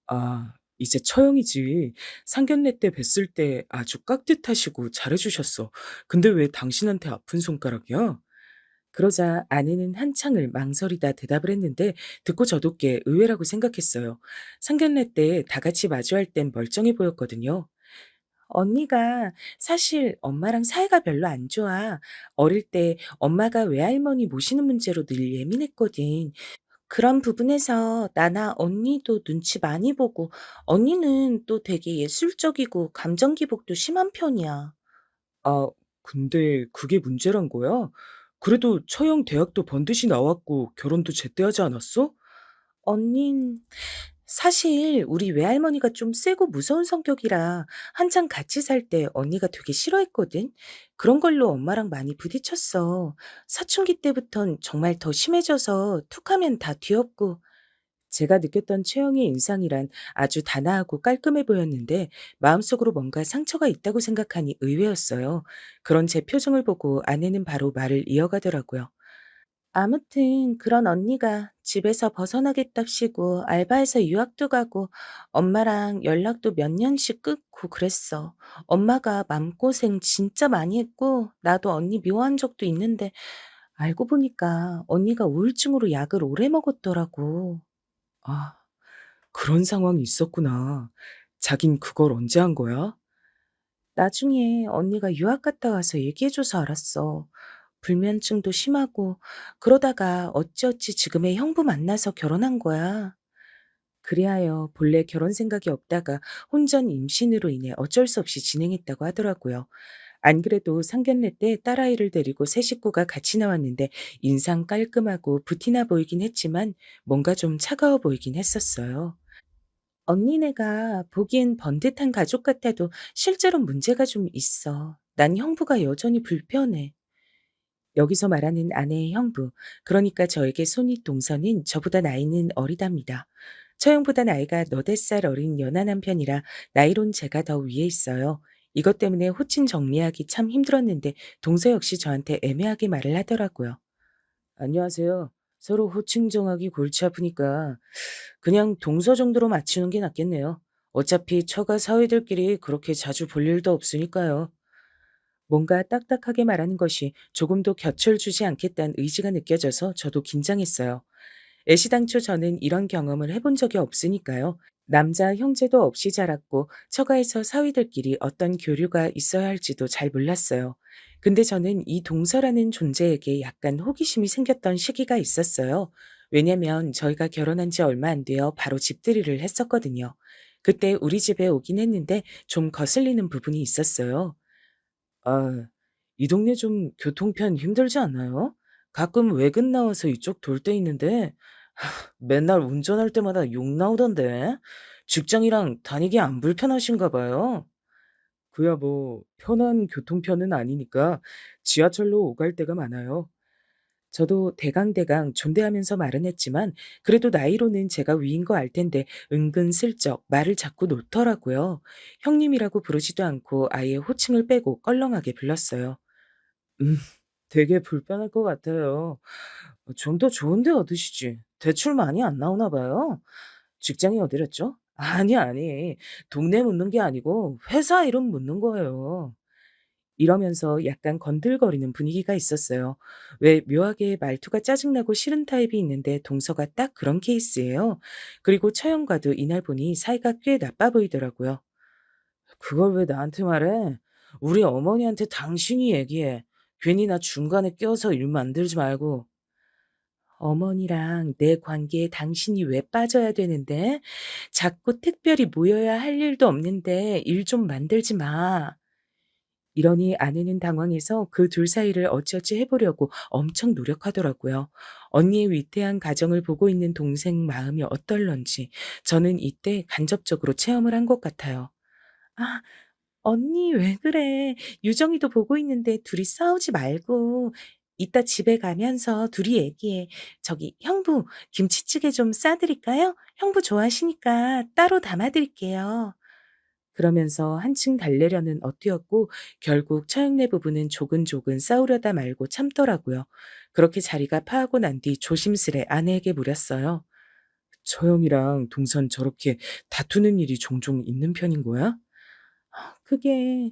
아, 이제 처형이지. 상견례 때 뵀을 때 아주 깍듯하시고 잘해주셨어. 근데 왜 당신한테 아픈 손가락이야? 그러자 아내는 한창을 망설이다 대답을 했는데 듣고 저도 꽤 의외라고 생각했어요. 상견례 때 다 같이 마주할 땐 멀쩡해 보였거든요. 언니가 사실 엄마랑 사이가 별로 안 좋아. 어릴 때 엄마가 외할머니 모시는 문제로 늘 예민했거든. 그런 부분에서 나나 언니도 눈치 많이 보고 언니는 또 되게 예술적이고 감정 기복도 심한 편이야. 아, 근데 그게 문제란 거야? 그래도 처형 대학도 번듯이 나왔고 결혼도 제때 하지 않았어? 언닌 사실 우리 외할머니가 좀 세고 무서운 성격이라 한창 같이 살 때 언니가 되게 싫어했거든. 그런 걸로 엄마랑 많이 부딪혔어. 사춘기 때부턴 정말 더 심해져서 툭하면 다 뒤엎고 제가 느꼈던 최영의 인상이란 아주 단아하고 깔끔해 보였는데 마음속으로 뭔가 상처가 있다고 생각하니 의외였어요. 그런 제 표정을 보고 아내는 바로 말을 이어가더라고요. 아무튼 그런 언니가 집에서 벗어나겠답시고 알바해서 유학도 가고 엄마랑 연락도 몇 년씩 끊고 그랬어. 엄마가 맘고생 진짜 많이 했고 나도 언니 미워한 적도 있는데 알고 보니까 언니가 우울증으로 약을 오래 먹었더라고. 아, 그런 상황이 있었구나. 자긴 그걸 언제 한 거야? 나중에 언니가 유학 갔다 와서 얘기해줘서 알았어. 불면증도 심하고 그러다가 어찌어찌 지금의 형부 만나서 결혼한 거야. 그리하여 본래 결혼 생각이 없다가 혼전 임신으로 인해 어쩔 수 없이 진행했다고 하더라고요. 안 그래도 상견례 때 딸아이를 데리고 세 식구가 같이 나왔는데 인상 깔끔하고 부티나 보이긴 했지만 뭔가 좀 차가워 보이긴 했었어요. 언니네가 보기엔 번듯한 가족 같아도 실제로 문제가 좀 있어. 난 형부가 여전히 불편해. 여기서 말하는 아내의 형부, 그러니까 저에게 손윗 동서는 저보다 나이는 어리답니다. 처형보다 나이가 너댓 살 어린 연하남 편이라 나이론 제가 더 위에 있어요. 이것 때문에 호칭 정리하기 참 힘들었는데 동서 역시 저한테 애매하게 말을 하더라고요. 안녕하세요. 서로 호칭 정하기 골치 아프니까 그냥 동서 정도로 맞추는 게 낫겠네요. 어차피 처가 사위들끼리 그렇게 자주 볼 일도 없으니까요. 뭔가 딱딱하게 말하는 것이 조금도 곁을 주지 않겠다는 의지가 느껴져서 저도 긴장했어요. 애시당초 저는 이런 경험을 해본 적이 없으니까요. 남자 형제도 없이 자랐고 처가에서 사위들끼리 어떤 교류가 있어야 할지도 잘 몰랐어요. 근데 저는 이 동서라는 존재에게 약간 호기심이 생겼던 시기가 있었어요. 왜냐면 저희가 결혼한 지 얼마 안 되어 바로 집들이를 했었거든요. 그때 우리 집에 오긴 했는데 좀 거슬리는 부분이 있었어요. 아, 이 동네 좀 교통편 힘들지 않나요? 가끔 외근 나와서 이쪽 돌 때 있는데 맨날 운전할 때마다 욕 나오던데. 직장이랑 다니기 안 불편하신가 봐요. 그야 뭐 편한 교통편은 아니니까 지하철로 오갈 때가 많아요. 저도 대강대강 존대하면서 말은 했지만 그래도 나이로는 제가 위인 거 알 텐데 은근슬쩍 말을 자꾸 놓더라고요. 형님이라고 부르지도 않고 아예 호칭을 빼고 껄렁하게 불렀어요. 음, 되게 불편할 것 같아요. 좀 더 좋은 데 얻으시지. 대출 많이 안 나오나 봐요. 직장이 어디랬죠? 아니. 동네 묻는 게 아니고 회사 이름 묻는 거예요. 이러면서 약간 건들거리는 분위기가 있었어요. 왜 묘하게 말투가 짜증나고 싫은 타입이 있는데 동서가 딱 그런 케이스예요. 그리고 처형과도 이날 보니 사이가 꽤 나빠 보이더라고요. 그걸 왜 나한테 말해? 우리 어머니한테 당신이 얘기해. 괜히 나 중간에 껴서 일 만들지 말고. 어머니랑 내 관계에 당신이 왜 빠져야 되는데? 자꾸 특별히 모여야 할 일도 없는데 일 좀 만들지 마. 이러니 아내는 당황해서 그 둘 사이를 어찌어찌 해보려고 엄청 노력하더라고요. 언니의 위태한 가정을 보고 있는 동생 마음이 어떨런지 저는 이때 간접적으로 체험을 한 것 같아요. 아, 언니 왜 그래? 유정이도 보고 있는데 둘이 싸우지 말고 이따 집에 가면서 둘이 얘기해. 저기 형부 김치찌개 좀 싸드릴까요? 형부 좋아하시니까 따로 담아드릴게요. 그러면서 한층 달래려는 엇뛰었고 결국 처형네 부부는 조근조근 싸우려다 말고 참더라고요. 그렇게 자리가 파하고 난 뒤 조심스레 아내에게 물었어요. 처형이랑 동선 저렇게 다투는 일이 종종 있는 편인 거야? 그게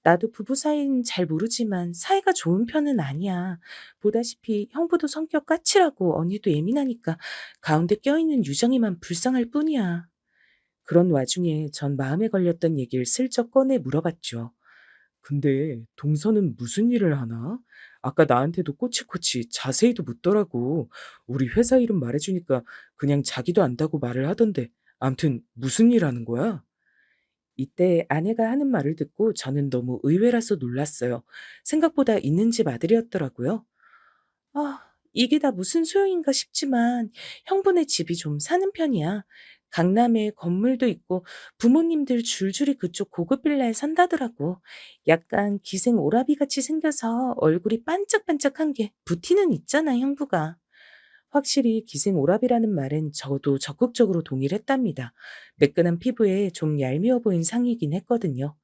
나도 부부 사이는 잘 모르지만 사이가 좋은 편은 아니야. 보다시피 형부도 성격 까칠하고 언니도 예민하니까 가운데 껴있는 유정이만 불쌍할 뿐이야. 그런 와중에 전 마음에 걸렸던 얘기를 슬쩍 꺼내 물어봤죠. 근데 동서는 무슨 일을 하나? 아까 나한테도 꼬치꼬치 자세히도 묻더라고. 우리 회사 이름 말해주니까 그냥 자기도 안다고 말을 하던데. 암튼 무슨 일 하는 거야? 이때 아내가 하는 말을 듣고 저는 너무 의외라서 놀랐어요. 생각보다 있는 집 아들이었더라고요. 아, 이게 다 무슨 소용인가 싶지만 형부네 집이 좀 사는 편이야. 강남에 건물도 있고 부모님들 줄줄이 그쪽 고급 빌라에 산다더라고. 약간 기생 오라비 같이 생겨서 얼굴이 반짝반짝한 게 부티는 있잖아, 형부가. 확실히 기생 오라비라는 말은 저도 적극적으로 동의를 했답니다. 매끈한 피부에 좀 얄미워 보인 상이긴 했거든요.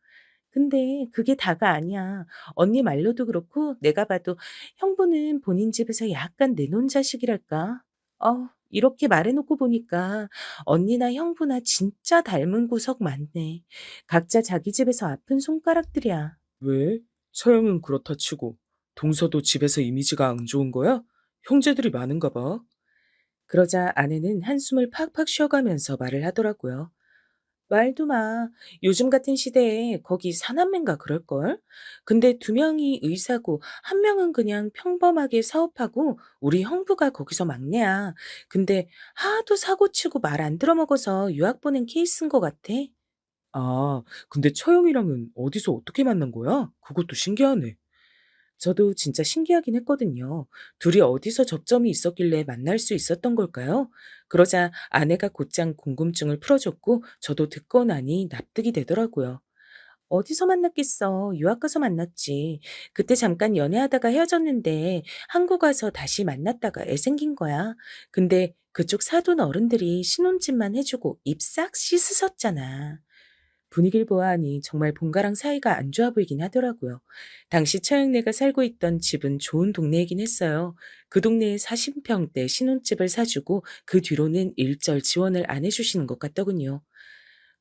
근데 그게 다가 아니야. 언니 말로도 그렇고 내가 봐도 형부는 본인 집에서 약간 내놓은 자식이랄까? 이렇게 말해놓고 보니까 언니나 형부나 진짜 닮은 구석 많네. 각자 자기 집에서 아픈 손가락들이야. 왜? 서영은 그렇다 치고 동서도 집에서 이미지가 안 좋은 거야? 형제들이 많은가 봐. 그러자 아내는 한숨을 팍팍 쉬어가면서 말을 하더라고요. 말도 마. 요즘 같은 시대에 거기 사남매인가 그럴걸? 근데 두 명이 의사고 한 명은 그냥 평범하게 사업하고 우리 형부가 거기서 막내야. 근데 하도 사고치고 말 안 들어먹어서 유학 보낸 케이스인 것 같아. 아, 근데 처형이랑은 어디서 어떻게 만난 거야? 그것도 신기하네. 저도 진짜 신기하긴 했거든요. 둘이 어디서 접점이 있었길래 만날 수 있었던 걸까요? 그러자 아내가 곧장 궁금증을 풀어줬고 저도 듣고 나니 납득이 되더라고요. 어디서 만났겠어. 유학 가서 만났지. 그때 잠깐 연애하다가 헤어졌는데 한국 와서 다시 만났다가 애 생긴 거야. 근데 그쪽 사돈 어른들이 신혼집만 해주고 입 싹 씻으셨잖아. 분위기를 보아하니 정말 본가랑 사이가 안 좋아 보이긴 하더라고요. 당시 처형네가 살고 있던 집은 좋은 동네이긴 했어요. 그 동네에 40평대 신혼집을 사주고 그 뒤로는 일절 지원을 안 해주시는 것 같더군요.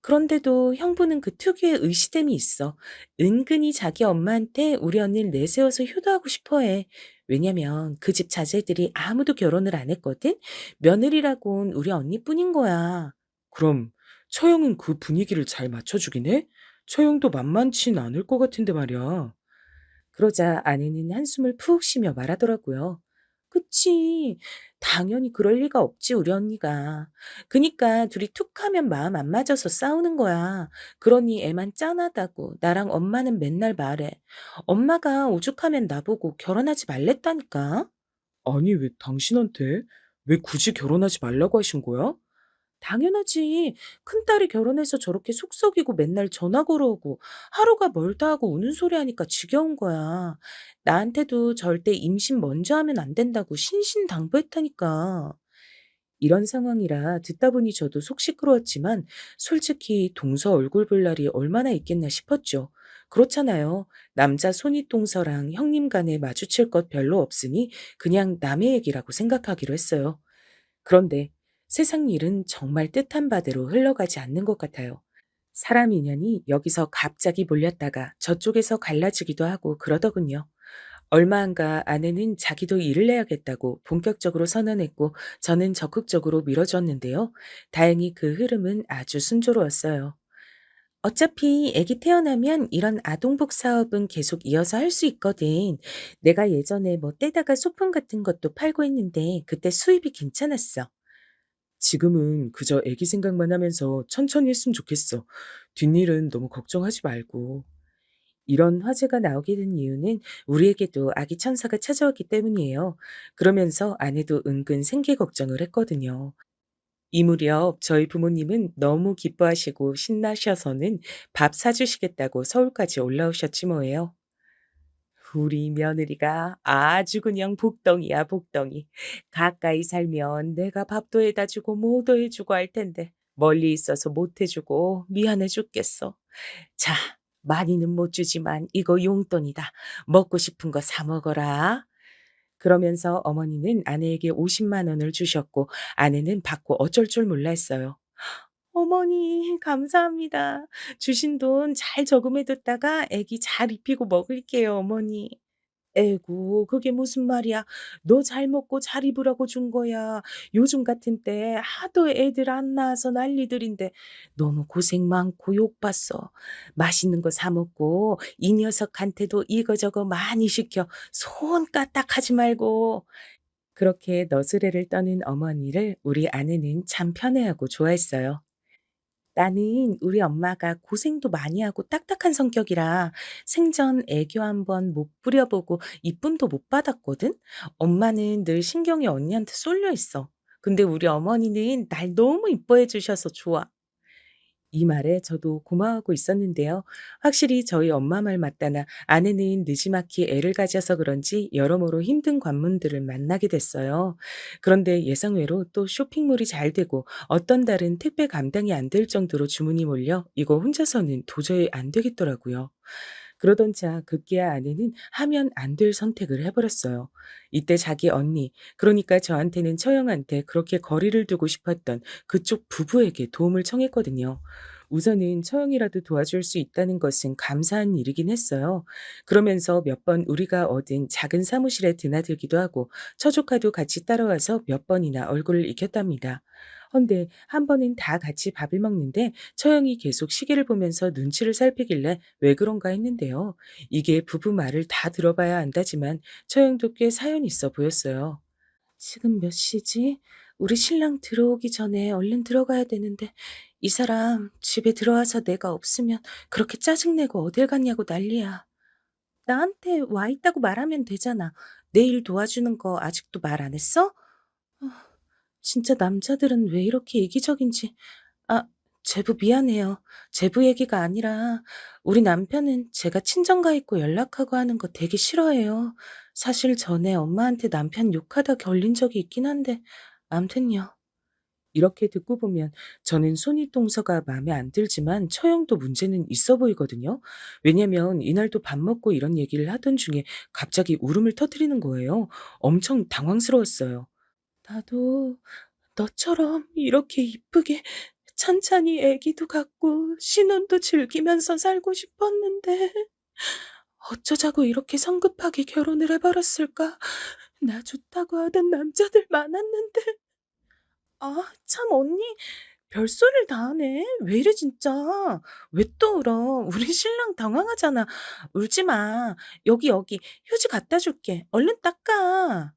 그런데도 형부는 그 특유의 의시됨이 있어. 은근히 자기 엄마한테 우리 언니를 내세워서 효도하고 싶어 해. 왜냐면 그 집 자제들이 아무도 결혼을 안 했거든? 며느리라곤 우리 언니뿐인 거야. 그럼 처형은 그 분위기를 잘 맞춰주긴 해? 처형도 만만치 않을 것 같은데 말이야. 그러자 아내는 한숨을 푹 쉬며 말하더라고요. 그치. 당연히 그럴 리가 없지, 우리 언니가. 그니까 둘이 툭 하면 마음 안 맞아서 싸우는 거야. 그러니 애만 짠하다고 나랑 엄마는 맨날 말해. 엄마가 오죽하면 나보고 결혼하지 말랬다니까. 아니, 왜 당신한테? 왜 굳이 결혼하지 말라고 하신 거야? 당연하지. 큰딸이 결혼해서 저렇게 속썩이고 맨날 전화 걸어오고 하루가 멀다 하고 우는 소리 하니까 지겨운 거야. 나한테도 절대 임신 먼저 하면 안 된다고 신신당부했다니까. 이런 상황이라 듣다 보니 저도 속 시끄러웠지만 솔직히 동서 얼굴 볼 날이 얼마나 있겠나 싶었죠. 그렇잖아요. 남자 손윗동서랑 형님 간에 마주칠 것 별로 없으니 그냥 남의 얘기라고 생각하기로 했어요. 그런데 세상 일은 정말 뜻한 바대로 흘러가지 않는 것 같아요. 사람 인연이 여기서 갑자기 몰렸다가 저쪽에서 갈라지기도 하고 그러더군요. 얼마 안 가 아내는 자기도 일을 해야겠다고 본격적으로 선언했고 저는 적극적으로 밀어줬는데요. 다행히 그 흐름은 아주 순조로웠어요. 어차피 아기 태어나면 이런 아동복 사업은 계속 이어서 할 수 있거든. 내가 예전에 뭐 떼다가 소품 같은 것도 팔고 했는데 그때 수입이 괜찮았어. 지금은 그저 애기 생각만 하면서 천천히 했으면 좋겠어. 뒷일은 너무 걱정하지 말고. 이런 화제가 나오게 된 이유는 우리에게도 아기 천사가 찾아왔기 때문이에요. 그러면서 아내도 은근 생계 걱정을 했거든요. 이 무렵 저희 부모님은 너무 기뻐하시고 신나셔서는 밥 사주시겠다고 서울까지 올라오셨지 뭐예요. 우리 며느리가 아주 그냥 복덩이야, 복덩이. 가까이 살면 내가 밥도 해다 주고 뭐도 해주고 할 텐데 멀리 있어서 못 해주고 미안해 죽겠어. 자, 많이는 못 주지만 이거 용돈이다. 먹고 싶은 거 사 먹어라. 그러면서 어머니는 아내에게 50만 원을 주셨고 아내는 받고 어쩔 줄 몰라 했어요. 어머니, 감사합니다. 주신 돈 잘 저금해뒀다가 애기 잘 입히고 먹을게요, 어머니. 에구, 그게 무슨 말이야. 너 잘 먹고 잘 입으라고 준 거야. 요즘 같은 때 하도 애들 안 낳아서 난리들인데 너무 고생 많고 욕봤어. 맛있는 거 사 먹고 이 녀석한테도 이거저거 많이 시켜 손 까딱하지 말고. 그렇게 너스레를 떠는 어머니를 우리 아내는 참 편애하고 좋아했어요. 나는 우리 엄마가 고생도 많이 하고 딱딱한 성격이라 생전 애교 한번 못 부려보고 이쁨도 못 받았거든? 엄마는 늘 신경이 언니한테 쏠려 있어. 근데 우리 어머니는 날 너무 이뻐해 주셔서 좋아. 이 말에 저도 고마워하고 있었는데요. 확실히 저희 엄마 말 맞다나 아내는 느지막이 애를 가져서 그런지 여러모로 힘든 관문들을 만나게 됐어요. 그런데 예상외로 또 쇼핑몰이 잘 되고 어떤 달은 택배 감당이 안 될 정도로 주문이 몰려 이거 혼자서는 도저히 안 되겠더라고요. 그러던 차 급기야 아내는 하면 안 될 선택을 해버렸어요. 이때 자기 언니, 그러니까 저한테는 처형한테 그렇게 거리를 두고 싶었던 그쪽 부부에게 도움을 청했거든요. 우선은 처형이라도 도와줄 수 있다는 것은 감사한 일이긴 했어요. 그러면서 몇 번 우리가 얻은 작은 사무실에 드나들기도 하고 처조카도 같이 따라와서 몇 번이나 얼굴을 익혔답니다. 헌데 한 번은 다 같이 밥을 먹는데 처형이 계속 시계를 보면서 눈치를 살피길래 왜 그런가 했는데요. 이게 부부 말을 다 들어봐야 안다지만 처형도 꽤 사연이 있어 보였어요. 지금 몇 시지? 우리 신랑 들어오기 전에 얼른 들어가야 되는데 이 사람 집에 들어와서 내가 없으면 그렇게 짜증내고 어딜 갔냐고 난리야. 나한테 와 있다고 말하면 되잖아. 내일 도와주는 거 아직도 말 안 했어? 아, 진짜 남자들은 왜 이렇게 이기적인지. 아, 제부 미안해요. 제부 얘기가 아니라 우리 남편은 제가 친정가 있고 연락하고 하는 거 되게 싫어해요. 사실 전에 엄마한테 남편 욕하다 걸린 적이 있긴 한데 암튼요. 이렇게 듣고 보면 저는 손윗동서가 마음에 안 들지만 처형도 문제는 있어 보이거든요. 왜냐면 이날도 밥 먹고 이런 얘기를 하던 중에 갑자기 울음을 터뜨리는 거예요. 엄청 당황스러웠어요. 나도 너처럼 이렇게 이쁘게 찬찬히 애기도 갖고 신혼도 즐기면서 살고 싶었는데 어쩌자고 이렇게 성급하게 결혼을 해버렸을까? 나 좋다고 하던 남자들 많았는데. 아, 참 언니 별소리를 다 하네. 왜 이래 진짜. 왜 또 울어? 우리 신랑 당황하잖아. 울지 마. 여기 휴지 갖다 줄게. 얼른 닦아.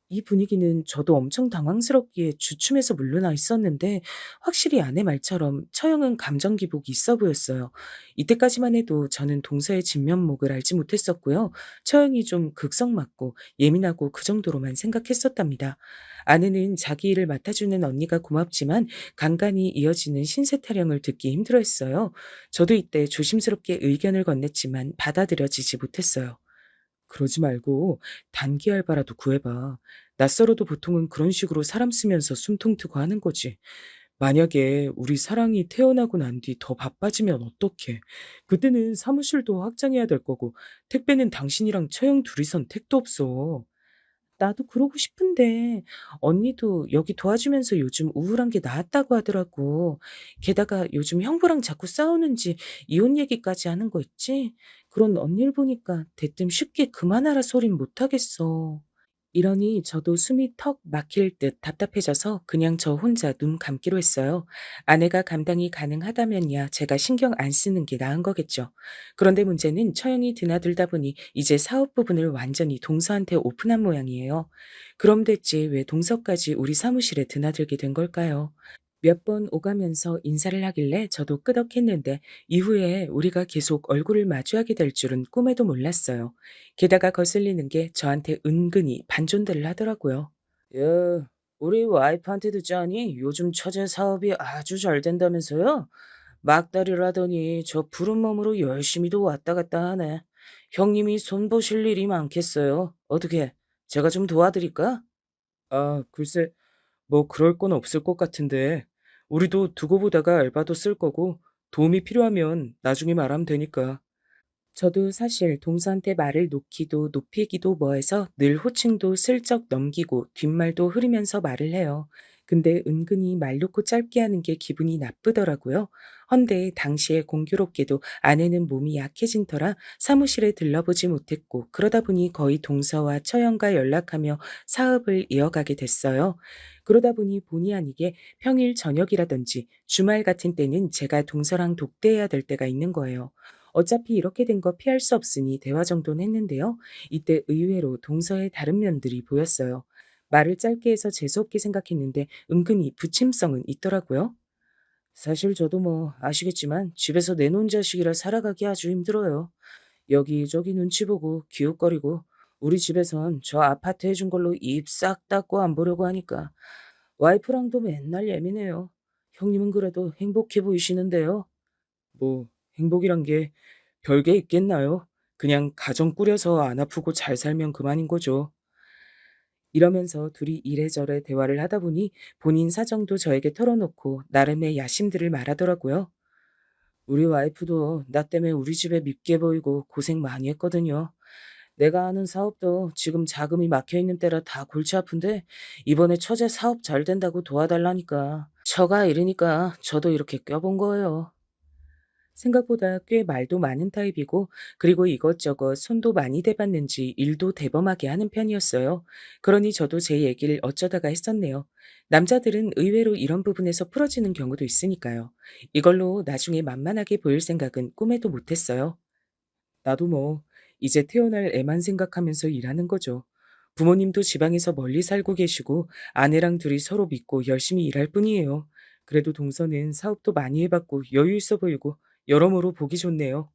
이 분위기는 저도 엄청 당황스럽기에 주춤해서 물러나 있었는데 확실히 아내 말처럼 처형은 감정 기복이 있어 보였어요. 이때까지만 해도 저는 동서의 진면목을 알지 못했었고요. 처형이 좀 극성맞고 예민하고 그 정도로만 생각했었답니다. 아내는 자기 일을 맡아주는 언니가 고맙지만 간간히 이어지는 신세 타령을 듣기 힘들어했어요. 저도 이때 조심스럽게 의견을 건넸지만 받아들여지지 못했어요. 그러지 말고 단기 알바라도 구해봐. 낯설어도 보통은 그런 식으로 사람 쓰면서 숨통 트고 하는 거지. 만약에 우리 사랑이 태어나고 난 뒤 더 바빠지면 어떡해. 그때는 사무실도 확장해야 될 거고 택배는 당신이랑 처형 둘이선 택도 없어. 나도 그러고 싶은데 언니도 여기 도와주면서 요즘 우울한 게 나았다고 하더라고. 게다가 요즘 형부랑 자꾸 싸우는지 이혼 얘기까지 하는 거 있지? 그런 언니를 보니까 대뜸 쉽게 그만하라 소린 못하겠어. 이러니 저도 숨이 턱 막힐 듯 답답해져서 그냥 저 혼자 눈 감기로 했어요. 아내가 감당이 가능하다면야 제가 신경 안 쓰는 게 나은 거겠죠. 그런데 문제는 처형이 드나들다 보니 이제 사업 부분을 완전히 동서한테 오픈한 모양이에요. 그럼 됐지 왜 동서까지 우리 사무실에 드나들게 된 걸까요? 몇 번 오가면서 인사를 하길래 저도 끄덕했는데 이후에 우리가 계속 얼굴을 마주하게 될 줄은 꿈에도 몰랐어요. 게다가 거슬리는 게 저한테 은근히 반존대를 하더라고요. 야, 우리 와이프한테도 짜니? 요즘 처제 사업이 아주 잘 된다면서요? 막다리라더니 저 푸른 몸으로 열심히도 왔다 갔다 하네. 형님이 손보실 일이 많겠어요. 어떻게, 제가 좀 도와드릴까? 아, 글쎄, 뭐 그럴 건 없을 것 같은데. 우리도 두고 보다가 알바도 쓸 거고 도움이 필요하면 나중에 말하면 되니까. 저도 사실 동서한테 말을 놓기도 높이기도 뭐해서 늘 호칭도 슬쩍 넘기고 뒷말도 흐리면서 말을 해요. 근데 은근히 말 놓고 짧게 하는 게 기분이 나쁘더라고요. 헌데 당시에 공교롭게도 아내는 몸이 약해진 터라 사무실에 들러보지 못했고 그러다 보니 거의 동서와 처형과 연락하며 사업을 이어가게 됐어요. 그러다 보니 본의 아니게 평일 저녁이라든지 주말 같은 때는 제가 동서랑 독대해야 될 때가 있는 거예요. 어차피 이렇게 된 거 피할 수 없으니 대화 정도는 했는데요. 이때 의외로 동서의 다른 면들이 보였어요. 말을 짧게 해서 재수없게 생각했는데 은근히 부침성은 있더라고요. 사실 저도 뭐 아시겠지만 집에서 내놓은 자식이라 살아가기 아주 힘들어요. 여기저기 눈치 보고 기웃거리고 우리 집에선 저 아파트 해준 걸로 입 싹 닫고 안 보려고 하니까 와이프랑도 맨날 예민해요. 형님은 그래도 행복해 보이시는데요. 뭐 행복이란 게 별게 있겠나요? 그냥 가정 꾸려서 안 아프고 잘 살면 그만인 거죠. 이러면서 둘이 이래저래 대화를 하다 보니 본인 사정도 저에게 털어놓고 나름의 야심들을 말하더라고요. 우리 와이프도 나 때문에 우리 집에 밉게 보이고 고생 많이 했거든요. 내가 하는 사업도 지금 자금이 막혀 있는 때라 다 골치 아픈데 이번에 처제 사업 잘 된다고 도와달라니까. 처가 이러니까 저도 이렇게 껴본 거예요. 생각보다 꽤 말도 많은 타입이고 그리고 이것저것 손도 많이 대봤는지 일도 대범하게 하는 편이었어요. 그러니 저도 제 얘기를 어쩌다가 했었네요. 남자들은 의외로 이런 부분에서 풀어지는 경우도 있으니까요. 이걸로 나중에 만만하게 보일 생각은 꿈에도 못했어요. 나도 뭐 이제 태어날 애만 생각하면서 일하는 거죠. 부모님도 지방에서 멀리 살고 계시고 아내랑 둘이 서로 믿고 열심히 일할 뿐이에요. 그래도 동서는 사업도 많이 해봤고 여유 있어 보이고 여러모로 보기 좋네요.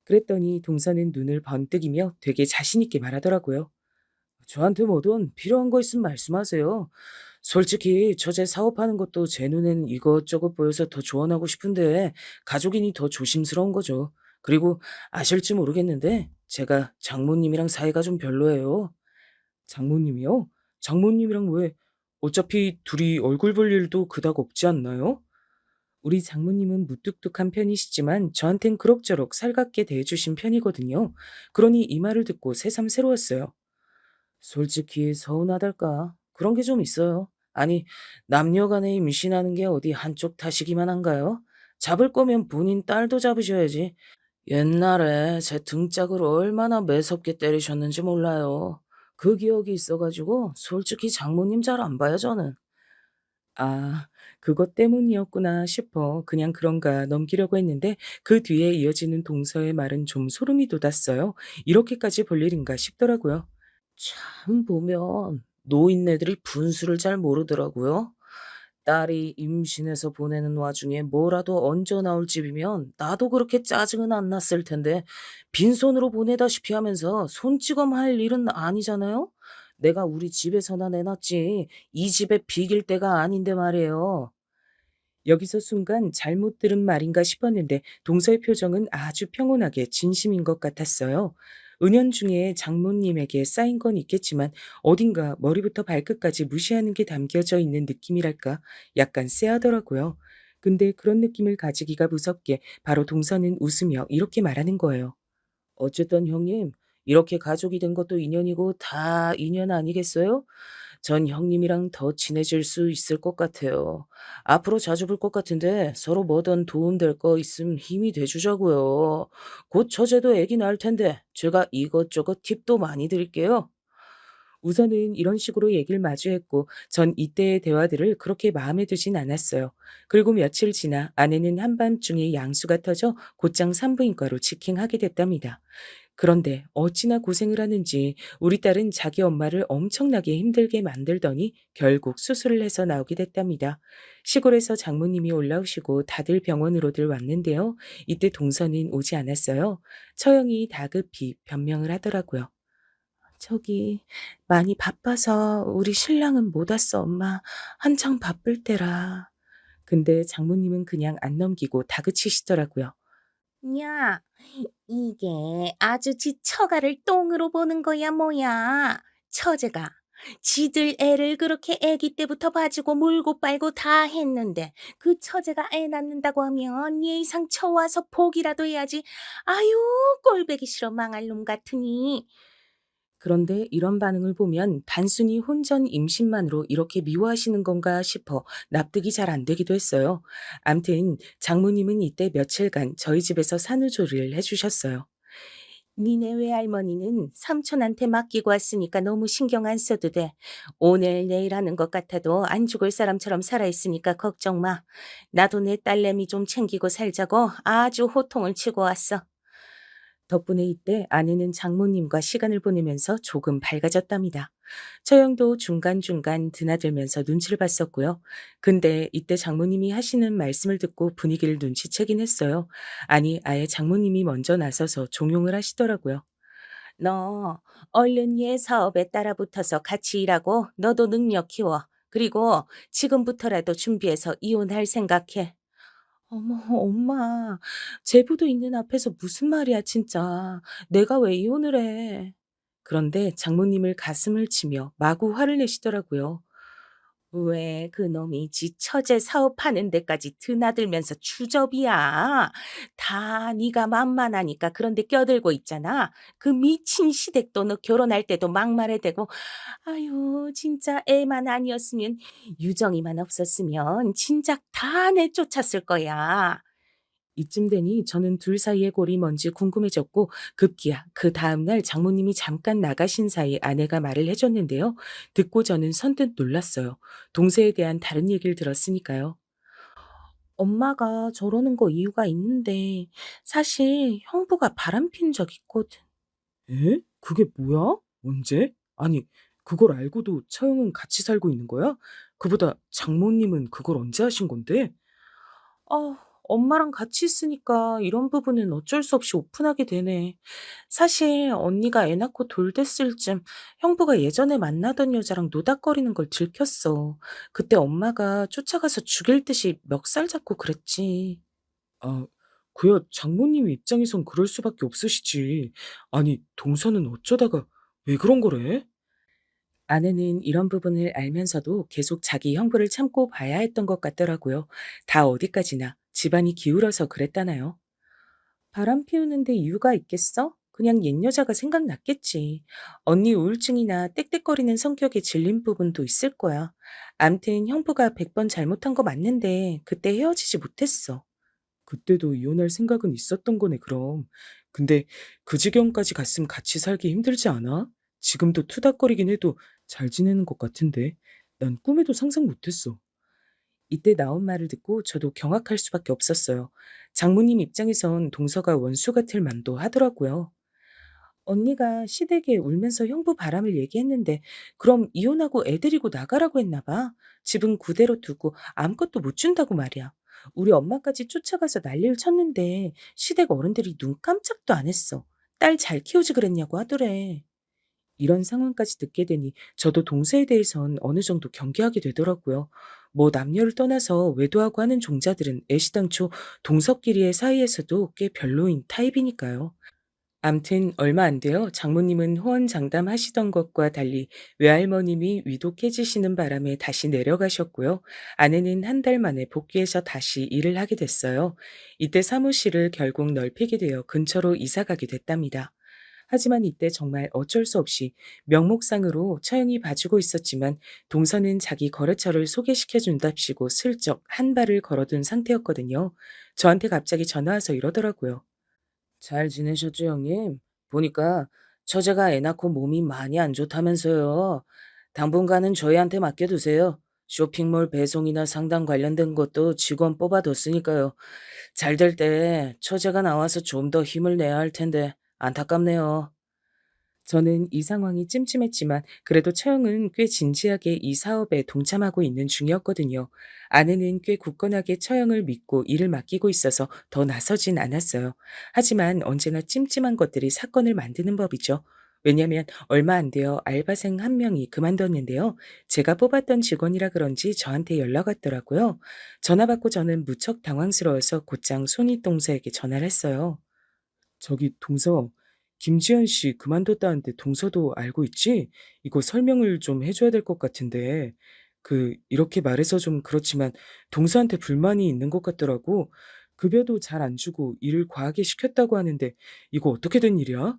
그랬더니 동서는 눈을 번뜩이며 되게 자신 있게 말하더라고요. 저한테 뭐든 필요한 거 있으면 말씀하세요. 솔직히 저제 사업하는 것도 제 눈에는 이것저것 보여서 더 조언하고 싶은데 가족이니 더 조심스러운 거죠. 그리고 아실지 모르겠는데 제가 장모님이랑 사이가 좀 별로예요. 장모님이요? 장모님이랑 왜 어차피 둘이 얼굴 볼 일도 그닥 없지 않나요? 우리 장모님은 무뚝뚝한 편이시지만 저한텐 그럭저럭 살갑게 대해주신 편이거든요. 그러니 이 말을 듣고 새삼 새로웠어요. 솔직히 서운하달까? 그런 게 좀 있어요. 아니, 남녀 간에 임신하는 게 어디 한쪽 탓이기만 한가요? 잡을 거면 본인 딸도 잡으셔야지. 옛날에 제 등짝을 얼마나 매섭게 때리셨는지 몰라요. 그 기억이 있어가지고 솔직히 장모님 잘 안 봐요, 저는. 아, 그것 때문이었구나 싶어 그냥 그런가 넘기려고 했는데 그 뒤에 이어지는 동서의 말은 좀 소름이 돋았어요. 이렇게까지 볼 일인가 싶더라고요. 참 보면 노인네들이 분수를 잘 모르더라고요. 딸이 임신해서 보내는 와중에 뭐라도 얹어 나올 집이면 나도 그렇게 짜증은 안 났을 텐데 빈손으로 보내다시피 하면서 손찌검 할 일은 아니잖아요? 내가 우리 집에서나 내놨지 이 집에 비길 때가 아닌데 말이에요. 여기서 순간 잘못 들은 말인가 싶었는데 동서의 표정은 아주 평온하게 진심인 것 같았어요. 은연중에 장모님에게 쌓인 건 있겠지만 어딘가 머리부터 발끝까지 무시하는 게 담겨져 있는 느낌이랄까 약간 쎄하더라고요. 근데 그런 느낌을 가지기가 무섭게 바로 동서는 웃으며 이렇게 말하는 거예요. 어쨌든 형님, 이렇게 가족이 된 것도 인연이고 다 인연 아니겠어요? 전 형님이랑 더 친해질 수 있을 것 같아요. 앞으로 자주 볼 것 같은데 서로 뭐든 도움될 거 있으면 힘이 돼주자고요. 곧 처제도 애기 낳을 텐데 제가 이것저것 팁도 많이 드릴게요. 우선은 이런 식으로 얘기를 마주했고 전 이때의 대화들을 그렇게 마음에 두진 않았어요. 그리고 며칠 지나 아내는 한밤중에 양수가 터져 곧장 산부인과로 직행하게 됐답니다. 그런데 어찌나 고생을 하는지 우리 딸은 자기 엄마를 엄청나게 힘들게 만들더니 결국 수술을 해서 나오게 됐답니다. 시골에서 장모님이 올라오시고 다들 병원으로들 왔는데요. 이때 동서는 오지 않았어요. 처형이 다급히 변명을 하더라고요. 저기 많이 바빠서 우리 신랑은 못 왔어, 엄마. 한창 바쁠 때라. 근데 장모님은 그냥 안 넘기고 다그치시더라고요. 야, 이게 아주 지 처가를 똥으로 보는 거야, 뭐야? 처제가 지들 애를 그렇게 애기 때부터 봐주고 물고 빨고 다 했는데 그 처제가 애 낳는다고 하면 얘 이상 쳐와서 포기라도 해야지. 아유, 꼴보기 싫어 망할 놈 같으니. 그런데 이런 반응을 보면 단순히 혼전 임신만으로 이렇게 미워하시는 건가 싶어 납득이 잘 안 되기도 했어요. 암튼 장모님은 이때 며칠간 저희 집에서 산후조리를 해주셨어요. 니네 외할머니는 삼촌한테 맡기고 왔으니까 너무 신경 안 써도 돼. 오늘 내일 하는 것 같아도 안 죽을 사람처럼 살아있으니까 걱정 마. 나도 내 딸내미 좀 챙기고 살자고 아주 호통을 치고 왔어. 덕분에 이때 아내는 장모님과 시간을 보내면서 조금 밝아졌답니다. 처형도 중간중간 드나들면서 눈치를 봤었고요. 근데 이때 장모님이 하시는 말씀을 듣고 분위기를 눈치채긴 했어요. 아니, 아예 장모님이 먼저 나서서 종용을 하시더라고요. 너 얼른 얘 사업에 따라붙어서 같이 일하고 너도 능력 키워. 그리고 지금부터라도 준비해서 이혼할 생각해. 어머, 엄마. 제부도 있는 앞에서 무슨 말이야, 진짜. 내가 왜 이혼을 해? 그런데 장모님을 가슴을 치며 마구 화를 내시더라고요. 왜 그놈이 지 처제 사업하는 데까지 드나들면서 주접이야. 다 네가 만만하니까 그런 데 껴들고 있잖아. 그 미친 시댁도 너 결혼할 때도 막말해대고 아유 진짜 애만 아니었으면 유정이만 없었으면 진작 다 내쫓았을 거야. 이쯤 되니 저는 둘 사이의 골이 뭔지 궁금해졌고 급기야 그 다음날 장모님이 잠깐 나가신 사이 아내가 말을 해줬는데요. 듣고 저는 선뜻 놀랐어요. 동서에 대한 다른 얘기를 들었으니까요. 엄마가 저러는 거 이유가 있는데 사실 형부가 바람핀 적 있거든. 에? 그게 뭐야? 언제? 아니, 그걸 알고도 처형은 같이 살고 있는 거야? 그보다 장모님은 그걸 언제 하신 건데? 엄마랑 같이 있으니까 이런 부분은 어쩔 수 없이 오픈하게 되네. 사실 언니가 애 낳고 돌 됐을 쯤 형부가 예전에 만나던 여자랑 노닥거리는 걸 들켰어. 그때 엄마가 쫓아가서 죽일 듯이 멱살 잡고 그랬지. 아, 그야 장모님 입장에선 그럴 수밖에 없으시지. 아니, 동서는 어쩌다가 왜 그런 거래? 아내는 이런 부분을 알면서도 계속 자기 형부를 참고 봐야 했던 것 같더라고요. 다 어디까지나 집안이 기울어서 그랬다나요? 바람 피우는데 이유가 있겠어? 그냥 옛 여자가 생각났겠지. 언니 우울증이나 떽떽거리는 성격에 질린 부분도 있을 거야. 암튼 형부가 100번 잘못한 거 맞는데 그때 헤어지지 못했어. 그때도 이혼할 생각은 있었던 거네, 그럼. 근데 그 지경까지 갔으면 같이 살기 힘들지 않아? 지금도 투닥거리긴 해도 잘 지내는 것 같은데. 난 꿈에도 상상 못했어. 이때 나온 말을 듣고 저도 경악할 수밖에 없었어요. 장모님 입장에선 동서가 원수 같을 만도 하더라고요. 언니가 시댁에 울면서 형부 바람을 얘기했는데 그럼 이혼하고 애 데리고 나가라고 했나 봐. 집은 그대로 두고 아무것도 못 준다고 말이야. 우리 엄마까지 쫓아가서 난리를 쳤는데 시댁 어른들이 눈 깜짝도 안 했어. 딸 잘 키우지 그랬냐고 하더래. 이런 상황까지 듣게 되니 저도 동서에 대해선 어느 정도 경계하게 되더라고요. 뭐 남녀를 떠나서 외도하고 하는 종자들은 애시당초 동서끼리의 사이에서도 꽤 별로인 타입이니까요. 암튼 얼마 안 돼요. 장모님은 호언장담하시던 것과 달리 외할머님이 위독해지시는 바람에 다시 내려가셨고요. 아내는 한 달 만에 복귀해서 다시 일을 하게 됐어요. 이때 사무실을 결국 넓히게 되어 근처로 이사 가게 됐답니다. 하지만 이때 정말 어쩔 수 없이 명목상으로 처형이 봐주고 있었지만 동서는 자기 거래처를 소개시켜 준답시고 슬쩍 한 발을 걸어둔 상태였거든요. 저한테 갑자기 전화 와서 이러더라고요. 잘 지내셨죠, 형님? 보니까 처제가 애 낳고 몸이 많이 안 좋다면서요. 당분간은 저희한테 맡겨두세요. 쇼핑몰 배송이나 상담 관련된 것도 직원 뽑아뒀으니까요. 잘 될 때 처제가 나와서 좀 더 힘을 내야 할 텐데 안타깝네요. 저는 이 상황이 찜찜했지만 그래도 처형은 꽤 진지하게 이 사업에 동참하고 있는 중이었거든요. 아내는 꽤 굳건하게 처형을 믿고 일을 맡기고 있어서 더 나서진 않았어요. 하지만 언제나 찜찜한 것들이 사건을 만드는 법이죠. 왜냐면 얼마 안 되어 알바생 한 명이 그만뒀는데요. 제가 뽑았던 직원이라 그런지 저한테 연락 왔더라고요. 전화 받고 저는 무척 당황스러워서 곧장 손윗동서에게 전화를 했어요. 저기 동서, 김지현 씨 그만뒀다는데 동서도 알고 있지? 이거 설명을 좀 해줘야 될 것 같은데. 이렇게 말해서 좀 그렇지만 동서한테 불만이 있는 것 같더라고. 급여도 잘 안 주고 일을 과하게 시켰다고 하는데 이거 어떻게 된 일이야?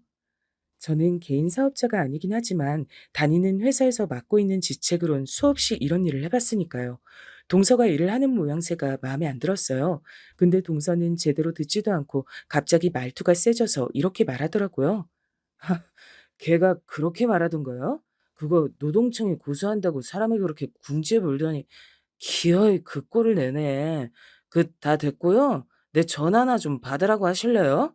저는 개인 사업자가 아니긴 하지만 다니는 회사에서 맡고 있는 직책으론 수없이 이런 일을 해봤으니까요. 동서가 일을 하는 모양새가 마음에 안 들었어요. 근데 동서는 제대로 듣지도 않고 갑자기 말투가 세져서 이렇게 말하더라고요. 걔가 그렇게 말하던가요? 그거 노동청에 고소한다고 사람을 그렇게 궁지에 몰더니 기어이 그 꼴을 내네. 다 됐고요. 내 전화나 좀 받으라고 하실래요?